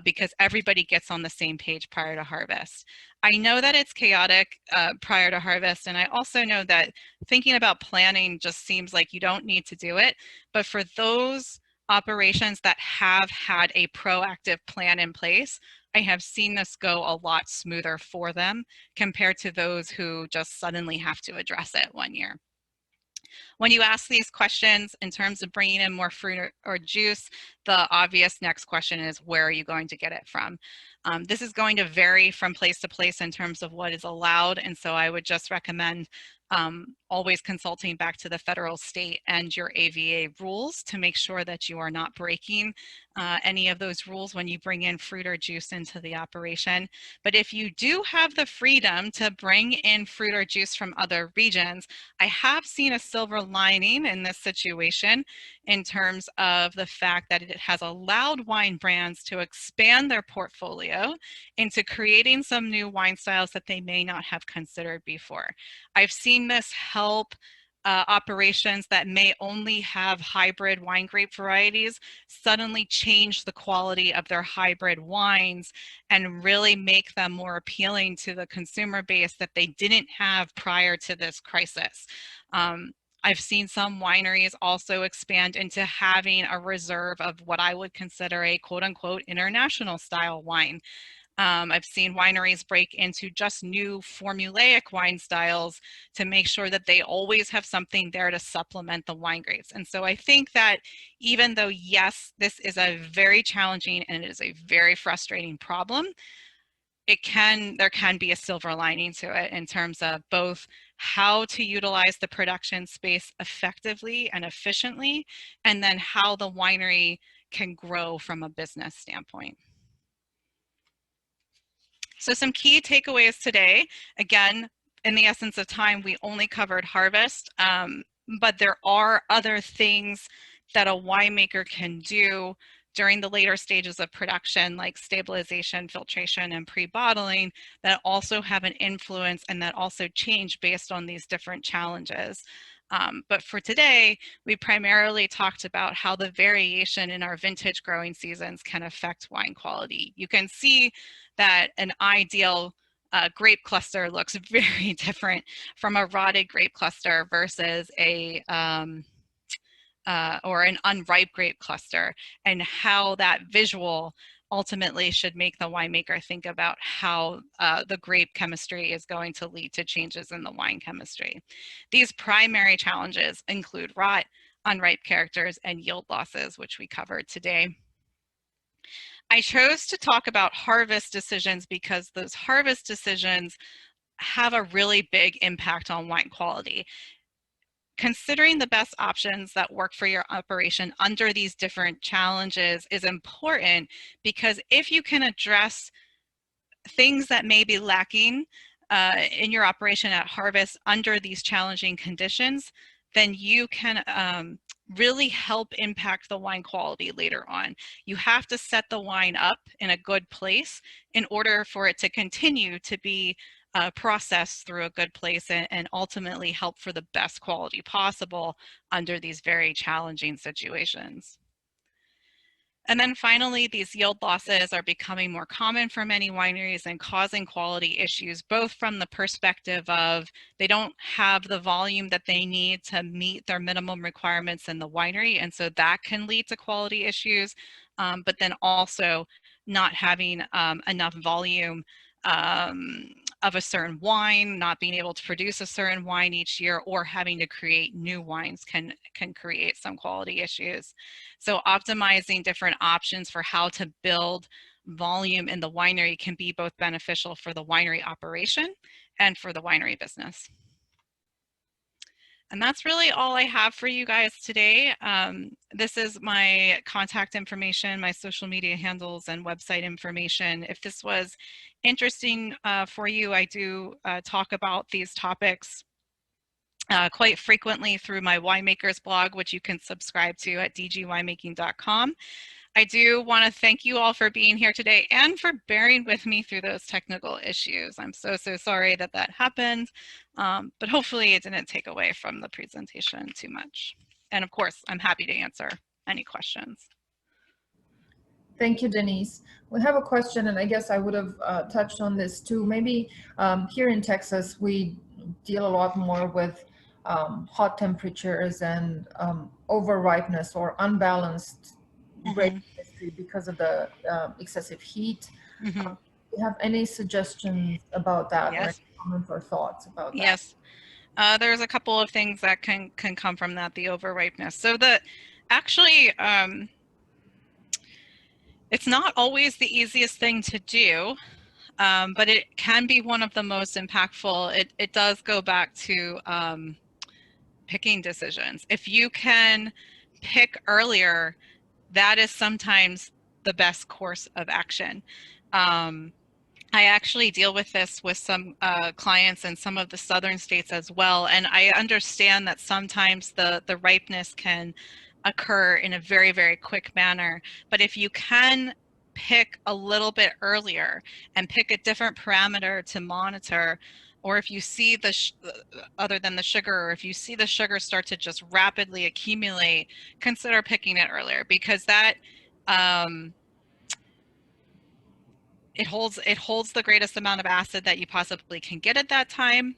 because everybody gets on the same page prior to harvest. I know that it's chaotic prior to harvest, and I also know that thinking about planning just seems like you don't need to do it. But for those operations that have had a proactive plan in place, I have seen this go a lot smoother for them compared to those who just suddenly have to address it one year. When you ask these questions in terms of bringing in more fruit or juice, the obvious next question is, where are you going to get it from? This is going to vary from place to place in terms of what is allowed, and so I would just recommend always consulting back to the federal, state, and your AVA rules to make sure that you are not breaking any of those rules when you bring in fruit or juice into the operation. But if you do have the freedom to bring in fruit or juice from other regions, I have seen a silver lining in this situation in terms of the fact that it has allowed wine brands to expand their portfolio into creating some new wine styles that they may not have considered before. I've seen this help operations that may only have hybrid wine grape varieties suddenly change the quality of their hybrid wines and really make them more appealing to the consumer base that they didn't have prior to this crisis. I've seen some wineries also expand into having a reserve of what I would consider a quote unquote international style wine. I've seen wineries break into just new formulaic wine styles to make sure that they always have something there to supplement the wine grapes. And so I think that even though, yes, this is a very challenging and it is a very frustrating problem, there can be a silver lining to it in terms of both how to utilize the production space effectively and efficiently, and then how the winery can grow from a business standpoint. So some key takeaways today. Again, in the essence of time, we only covered harvest, but there are other things that a winemaker can do during the later stages of production, like stabilization, filtration, and pre-bottling, that also have an influence and that also change based on these different challenges. But for today, we primarily talked about how the variation in our vintage growing seasons can affect wine quality. You can see that an ideal grape cluster looks very different from a rotted grape cluster versus or an unripe grape cluster, and how that visual ultimately should make the winemaker think about how the grape chemistry is going to lead to changes in the wine chemistry. These primary challenges include rot, unripe characters, and yield losses, which we covered today. I chose to talk about harvest decisions because those harvest decisions have a really big impact on wine quality. Considering the best options that work for your operation under these different challenges is important, because if you can address things that may be lacking in your operation at harvest under these challenging conditions, then you can really help impact the wine quality later on. You have to set the wine up in a good place in order for it to continue to be processed through a good place and ultimately help for the best quality possible under these very challenging situations. And then finally, these yield losses are becoming more common for many wineries and causing quality issues, both from the perspective of they don't have the volume that they need to meet their minimum requirements in the winery, and so that can lead to quality issues, but then also not having enough volume of a certain wine, not being able to produce a certain wine each year, or having to create new wines can create some quality issues. So optimizing different options for how to build volume in the winery can be both beneficial for the winery operation and for the winery business. And that's really all I have for you guys today. This is my contact information, my social media handles, and website information. If this was interesting for you, I do talk about these topics quite frequently through my Winemakers blog, which you can subscribe to at dgwinemaking.com. I do want to thank you all for being here today and for bearing with me through those technical issues. I'm so sorry that happened, but hopefully it didn't take away from the presentation too much. And of course, I'm happy to answer any questions. Thank you, Denise. We have a question, and I guess I would have touched on this too. Maybe here in Texas, we deal a lot more with hot temperatures and over-ripeness or unbalanced grape chemistry because of the excessive heat. Mm-hmm. Do you have any suggestions about that, Yes. or any comments or thoughts about that? Yes. There's a couple of things that can come from that, the overripeness. So actually, it's not always the easiest thing to do, but it can be one of the most impactful. It does go back to picking decisions. If you can pick earlier, that is sometimes the best course of action. I actually deal with this with some clients in some of the southern states as well, and I understand that sometimes the ripeness can occur in a very, very quick manner. But if you can pick a little bit earlier and pick a different parameter to monitor, or if you see other than the sugar, or if you see the sugar start to just rapidly accumulate, consider picking it earlier, because that it holds the greatest amount of acid that you possibly can get at that time,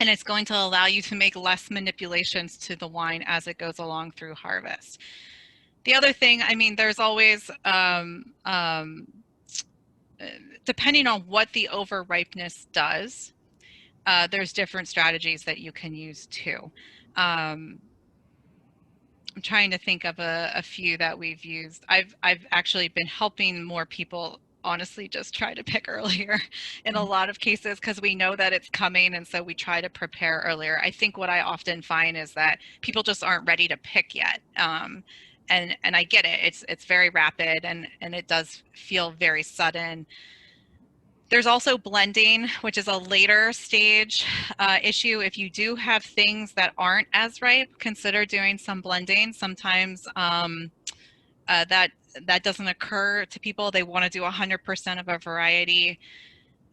and it's going to allow you to make less manipulations to the wine as it goes along through harvest. The other thing, I mean, there's always depending on what the over ripeness does, there's different strategies that you can use too. I'm trying to think of a few that we've used. I've actually been helping more people honestly just try to pick earlier in a lot of cases, because we know that it's coming, and so we try to prepare earlier. I think what I often find is that people just aren't ready to pick yet. And I get it. It's very rapid, and it does feel very sudden. There's also blending, which is a later stage issue. If you do have things that aren't as ripe, consider doing some blending. Sometimes that doesn't occur to people. They want to do 100% of a variety.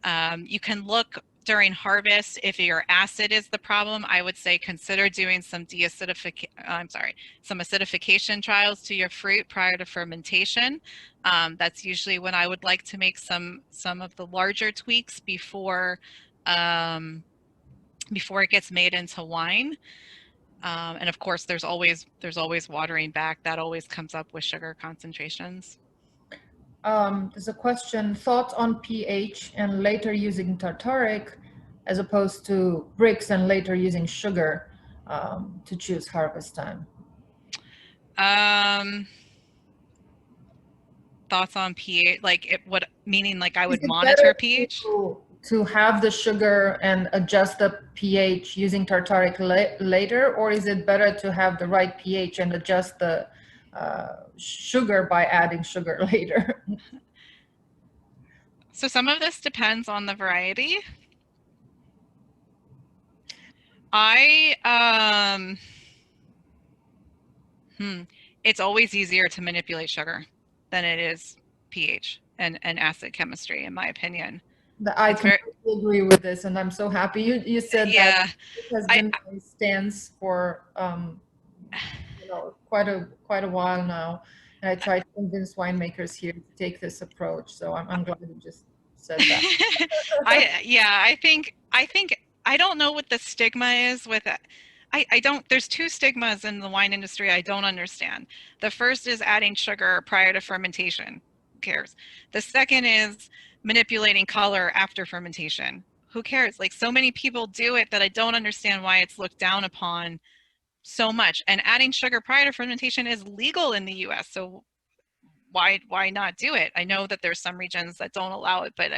You can look during harvest. If your acid is the problem, I would say consider doing some some acidification trials to your fruit prior to fermentation. That's usually when I would like to make some of the larger tweaks before it gets made into wine. And of course, there's always watering back. That always comes up with sugar concentrations. There's a question, thoughts on pH and later using tartaric as opposed to bricks and later using sugar to choose harvest time. Thoughts on pH, like what meaning, like I would Is it monitor better pH? to have the sugar and adjust the pH using tartaric later, or is it better to have the right pH and adjust the sugar by adding sugar later? So some of this depends on the variety. It's always easier to manipulate sugar than it is pH and acid chemistry, in my opinion. I It's very, completely agree with this, and I'm so happy you said that. yeah. It has I been my stance for quite a while now, and I try to convince winemakers here to take this approach. So I'm glad you just said that. I think I don't know what the stigma is with it. I don't, there's two stigmas in the wine industry I don't understand. The first is adding sugar prior to fermentation. Who cares? The second is manipulating color after fermentation. Who cares? Like, so many people do it that I don't understand why it's looked down upon so much. And adding sugar prior to fermentation is legal in the US. So why not do it? I know that there's some regions that don't allow it, but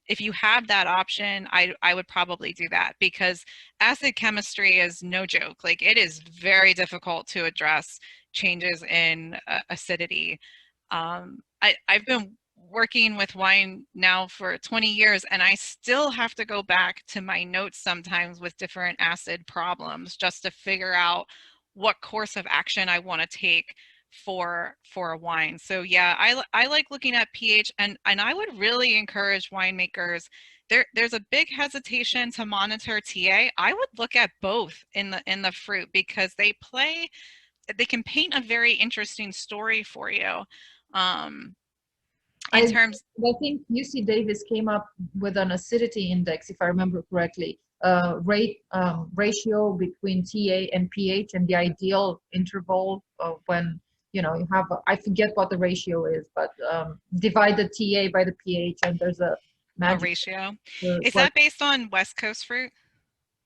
if you have that option, I would probably do that, because acid chemistry is no joke. Like, it is very difficult to address changes in acidity. I've been working with wine now for 20 years, and I still have to go back to my notes sometimes with different acid problems just to figure out what course of action I want to take for a wine. So yeah, I like looking at pH, and I would really encourage winemakers. There's a big hesitation to monitor TA. I would look at both in the fruit, because they can paint a very interesting story for you. In terms, I think UC Davis came up with an acidity index, if I remember correctly, ratio between TA and pH, and the ideal interval of when you have I forget what the ratio is, but divide the TA by the pH, and there's a a magic ratio. for Is what. that based on West Coast fruit?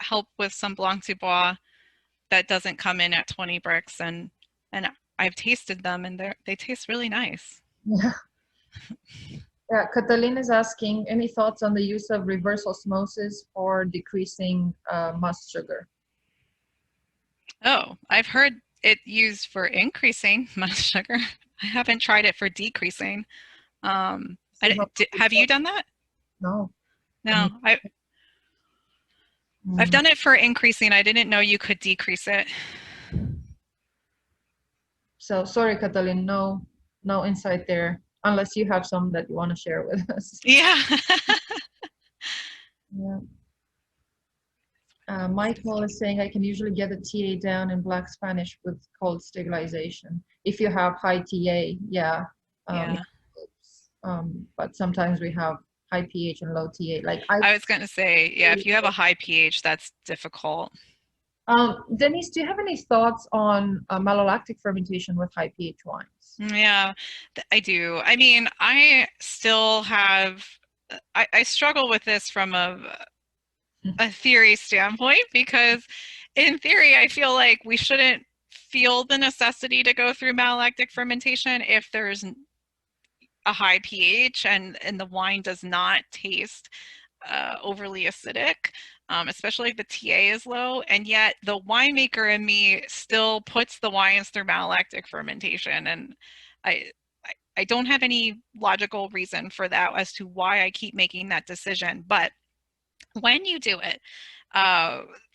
help with some Blanc du Bois that doesn't come in at 20 bricks, and I've tasted them and they taste really nice. Yeah. Yeah, Catalina is asking, any thoughts on the use of reverse osmosis for decreasing must sugar? Oh, I've heard it used for increasing must sugar. I haven't tried it for decreasing. See how Have you done that? No. No, I've done it for increasing. I didn't know you could decrease it. So sorry, Catalina, no insight there, unless you have some that you want to share with us. Yeah. Yeah. Michael is saying I can usually get a TA down in Black Spanish with cold stabilization. If you have high TA, yeah. Yeah. But sometimes we have high pH and low TA. Like I was going to say, yeah, if you have a high pH, that's difficult. Denise, do you have any thoughts on malolactic fermentation with high pH wines? Yeah, I do. I mean, I still have, I struggle with this from a theory standpoint, because in theory, I feel like we shouldn't feel the necessity to go through malolactic fermentation if there's a high pH and the wine does not taste overly acidic, especially if the TA is low. And yet the winemaker in me still puts the wines through malolactic fermentation. And I don't have any logical reason for that as to why I keep making that decision. But when you do it,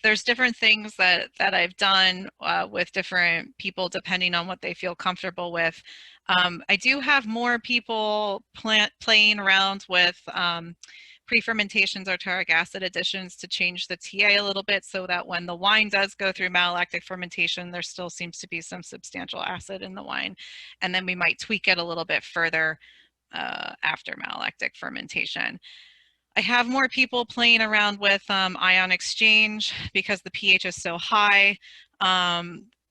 there's different things that I've done with different people depending on what they feel comfortable with. I do have more people playing around with pre-fermentations or tartaric acid additions to change the TA a little bit, so that when the wine does go through malolactic fermentation, there still seems to be some substantial acid in the wine. And then we might tweak it a little bit further after malolactic fermentation. I have more people playing around with ion exchange because the pH is so high.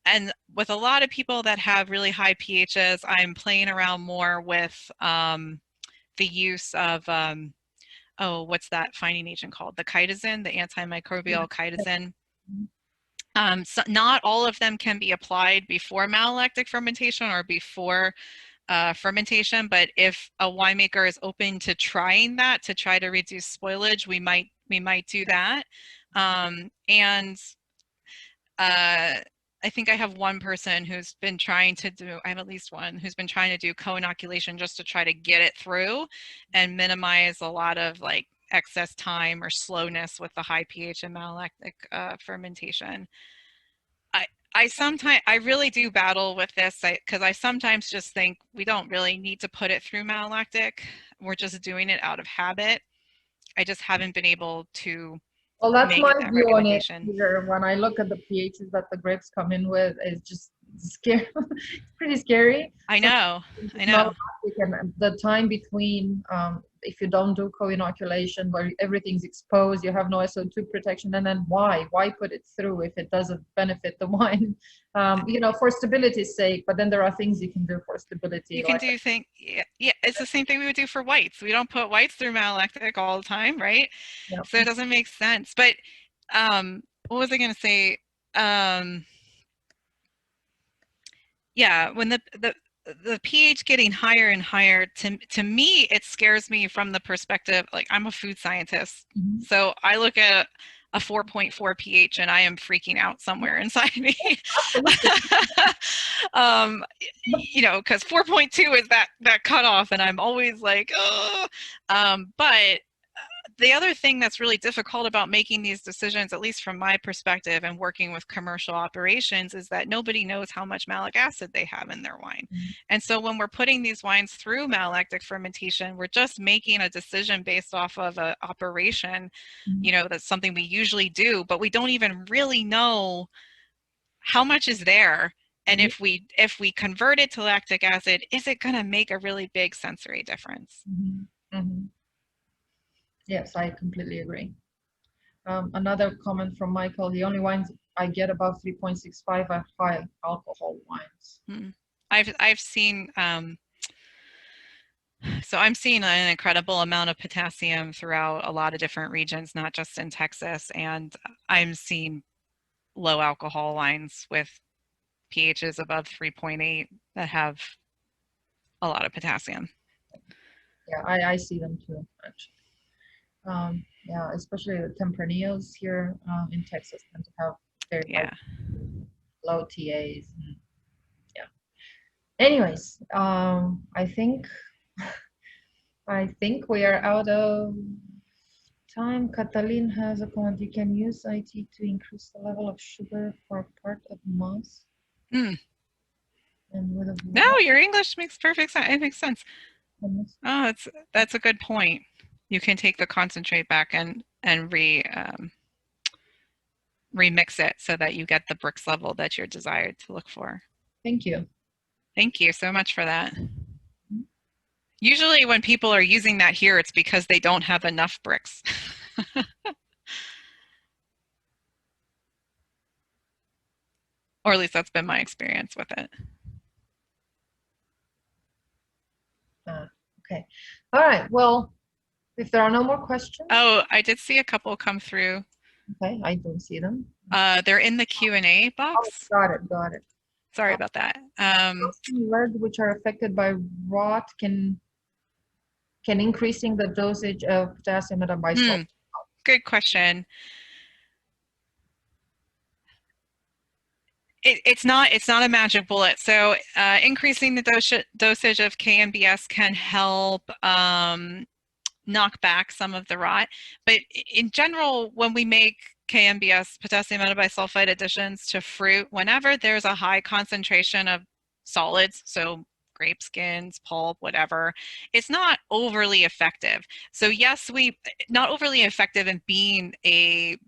And with a lot of people that have really high pHs, I'm playing around more with the use of, oh, what's that finding agent called? The chitosan, the antimicrobial chitosan. So not all of them can be applied before malolactic fermentation or before fermentation, but if a winemaker is open to trying that to try to reduce spoilage, we might do that. And I think I have one person who's been trying to do, I have at least one who's been trying to do co-inoculation just to try to get it through and minimize a lot of like excess time or slowness with the high pH and malolactic fermentation. I really do battle with this because I sometimes just think we don't really need to put it through malolactic. We're just doing it out of habit. I just haven't been able to Well, that's make my that view on it recommendation. here. When I look at the pHs that the grapes come in with, it's just scary. It's pretty scary. I know. And the time between, if you don't do co-inoculation, where everything's exposed, you have no SO2 protection, and then why put it through if it doesn't benefit the wine? For stability's sake. But then there are things you can do for stability. You can do things. Yeah, it's the same thing we would do for whites. We don't put whites through malolactic all the time, right? Yep. So it doesn't make sense. But what was I going to say? Yeah, when the pH getting higher and higher, to me, it scares me from the perspective, like I'm a food scientist. Mm-hmm. So I look at a 4.4 pH and I am freaking out somewhere inside me. Because 4.2 is that cutoff, and I'm always like, oh. But the other thing that's really difficult about making these decisions, at least from my perspective and working with commercial operations, is that nobody knows how much malic acid they have in their wine. Mm-hmm. And so when we're putting these wines through malolactic fermentation, we're just making a decision based off of an operation, mm-hmm. That's something we usually do, but we don't even really know how much is there. And mm-hmm. if we convert it to lactic acid, is it going to make a really big sensory difference? Mm-hmm. Mm-hmm. Yes, I completely agree. Another comment from Michael, the only wines I get above 3.65 are high alcohol wines. I've seen So I'm seeing an incredible amount of potassium throughout a lot of different regions, not just in Texas. And I'm seeing low alcohol wines with pHs above 3.8 that have a lot of potassium. Yeah, I see them too, actually. Yeah, especially the Tempranillos here in Texas tend to have very Yeah. low TAs. Yeah. Anyways, I think we are out of time. Catalin has a comment. You can use IT to increase the level of sugar for part of mass Mm. and with a No, your English makes perfect sense. It makes sense. Oh, that's a good point. You can take the concentrate back and remix it so that you get the Brix level that you're desired to look for. Thank you. Thank you so much for that. Usually when people are using that here, it's because they don't have enough Brix. Or at least that's been my experience with it. Okay. All right. Well, if there are no more questions. Oh, I did see a couple come through. Okay, I don't see them. They're in the Q&A box. Oh, got it. Sorry about that. Words which are affected by rot can increasing the dosage of potassium metabisulfite. Good question. It's not a magic bullet. So increasing the dosage of KMBS can help knock back some of the rot. But in general, when we make KMBS, potassium metabisulfite additions to fruit, whenever there's a high concentration of solids, so grape skins, pulp, whatever, it's not overly effective. So yes, not overly effective in being an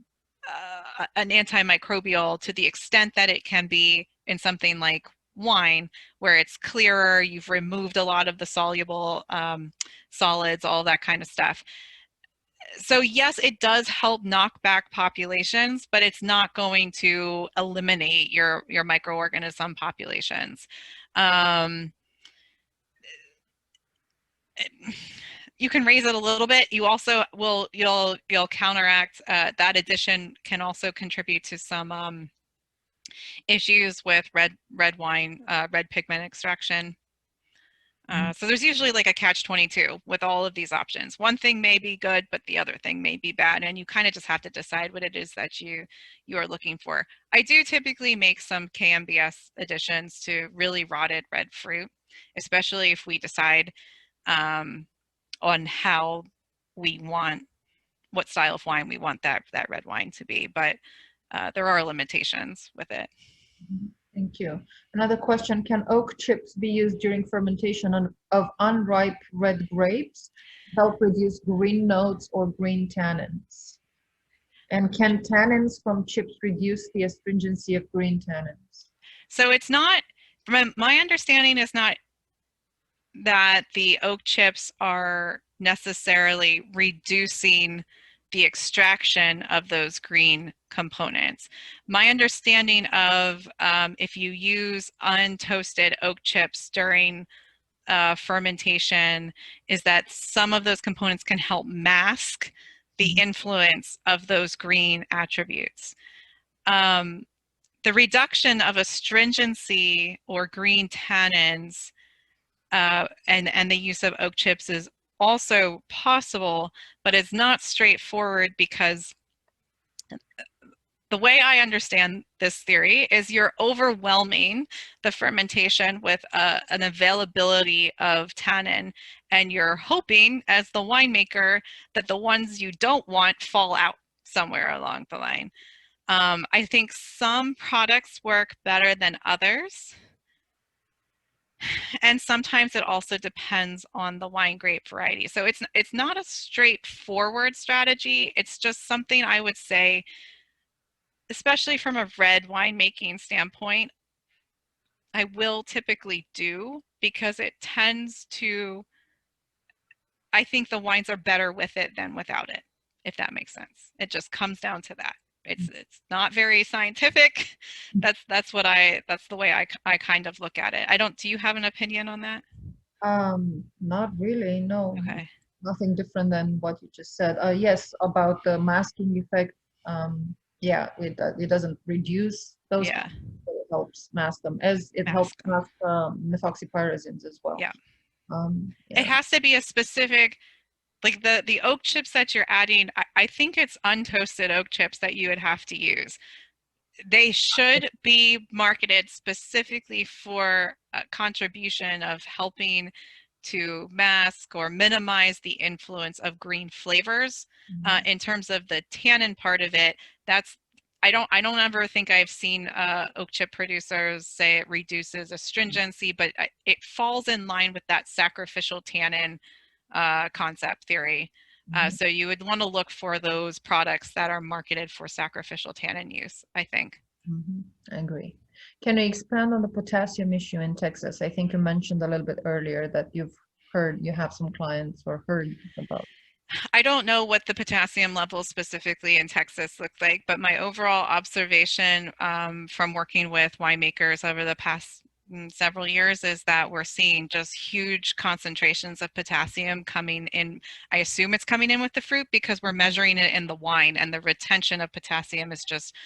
antimicrobial to the extent that it can be in something like wine, where it's clearer, you've removed a lot of the soluble solids, all that kind of stuff. So yes, it does help knock back populations, but it's not going to eliminate your microorganism populations. You can raise it a little bit. You also you'll counteract that addition can also contribute to some issues with red wine, red pigment extraction. So there's usually like a catch-22 with all of these options. One thing may be good, but the other thing may be bad, and you kind of just have to decide what it is that you are looking for. I do typically make some KMBS additions to really rotted red fruit, especially if we decide on how we want, what style of wine we want that red wine to be, but there are limitations with it. Thank you. Another question, can oak chips be used during fermentation of unripe red grapes to help reduce green notes or green tannins? And can tannins from chips reduce the astringency of green tannins? So it's not, my understanding is not that the oak chips are necessarily reducing the extraction of those green components. My understanding of if you use untoasted oak chips during fermentation is that some of those components can help mask the influence of those green attributes. The reduction of astringency or green tannins and the use of oak chips is also possible, but it's not straightforward because the way I understand this theory is you're overwhelming the fermentation with an availability of tannin, and you're hoping as the winemaker that the ones you don't want fall out somewhere along the line. I think some products work better than others. And sometimes it also depends on the wine grape variety. So it's not a straightforward strategy. It's just something I would say, especially from a red winemaking standpoint, I will typically do because it tends to, I think the wines are better with it than without it, if that makes sense. It just comes down to that. It's not very scientific. That's the way I kind of look at it. Do you have an opinion on that? Not really, no. Okay. Nothing different than what you just said. Yes, about the masking effect. Yeah, it doesn't reduce those, Yeah. but it helps mask them, as it helps Mask 'em. mask methoxypyrazines as well. Yeah. It Yeah. has to be a specific, like the oak chips that you're adding, I think it's untoasted oak chips that you would have to use. They should be marketed specifically for a contribution of helping to mask or minimize the influence of green flavors. Mhm. In terms of the tannin part of it, that's I don't ever think I've seen oak chip producers say it reduces astringency, but it falls in line with that sacrificial tannin concept theory. Mhm. So you would want to look for those products that are marketed for sacrificial tannin use, I think. Mhm. I agree. Can you expand on the potassium issue in Texas? I think you mentioned a little bit earlier that you have some clients or heard about. I don't know what the potassium levels specifically in Texas look like, but my overall observation from working with winemakers over the past several years is that we're seeing just huge concentrations of potassium coming in. I assume it's coming in with the fruit because we're measuring it in the wine, and the retention of potassium is just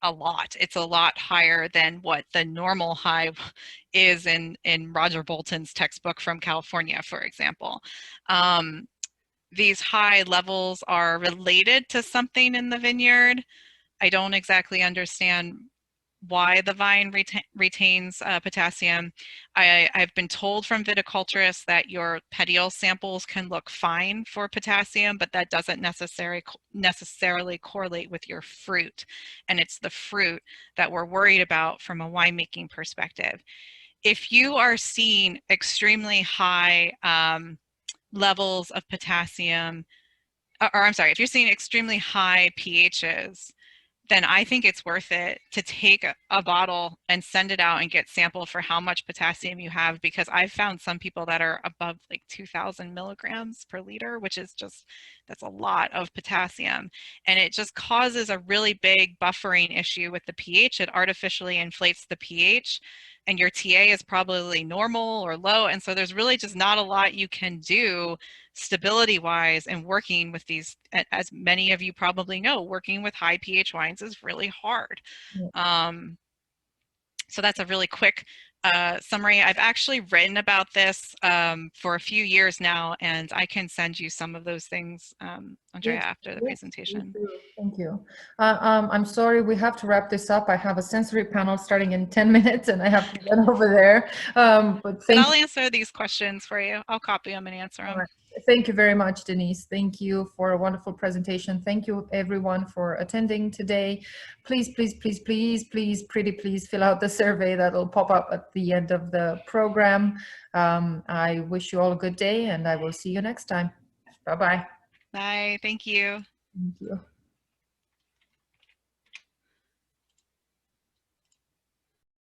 a lot. It's a lot higher than what the normal high is in Roger Bolton's textbook from California, for example. Um, these high levels are related to something in the vineyard. I don't exactly understand why the vine retains potassium. I've been told from viticulturists that your petiole samples can look fine for potassium, but that doesn't necessarily correlate with your fruit. And it's the fruit that we're worried about from a winemaking perspective. If you are seeing extremely high levels of potassium, or I'm sorry, if you're seeing extremely high pHs, then I think it's worth it to take a bottle and send it out and get sampled for how much potassium you have, because I've found some people that are above like 2,000 milligrams per liter, which is just, that's a lot of potassium. And it just causes a really big buffering issue with the pH. It artificially inflates the pH, and your TA is probably normal or low. And so there's really just not a lot you can do stability wise and working with these, as many of you probably know, working with high pH wines is really hard. Yeah. So that's a really quick summary. I've actually written about this for a few years now, and I can send you some of those things, Andrea, Yes, after the yes, please presentation. do. Thank you. I'm sorry, we have to wrap this up. I have a sensory panel starting in 10 minutes and I have to get over there. But But thank I'll answer these questions for you. I'll copy them and answer All them. right. Thank you very much, Denise. Thank you for a wonderful presentation. Thank you, everyone, for attending today. Please, please, please, please, please, pretty please fill out the survey that will pop up at the end of the program. I wish you all a good day, and I will see you next time. Bye-bye. Bye. Thank you. Thank you.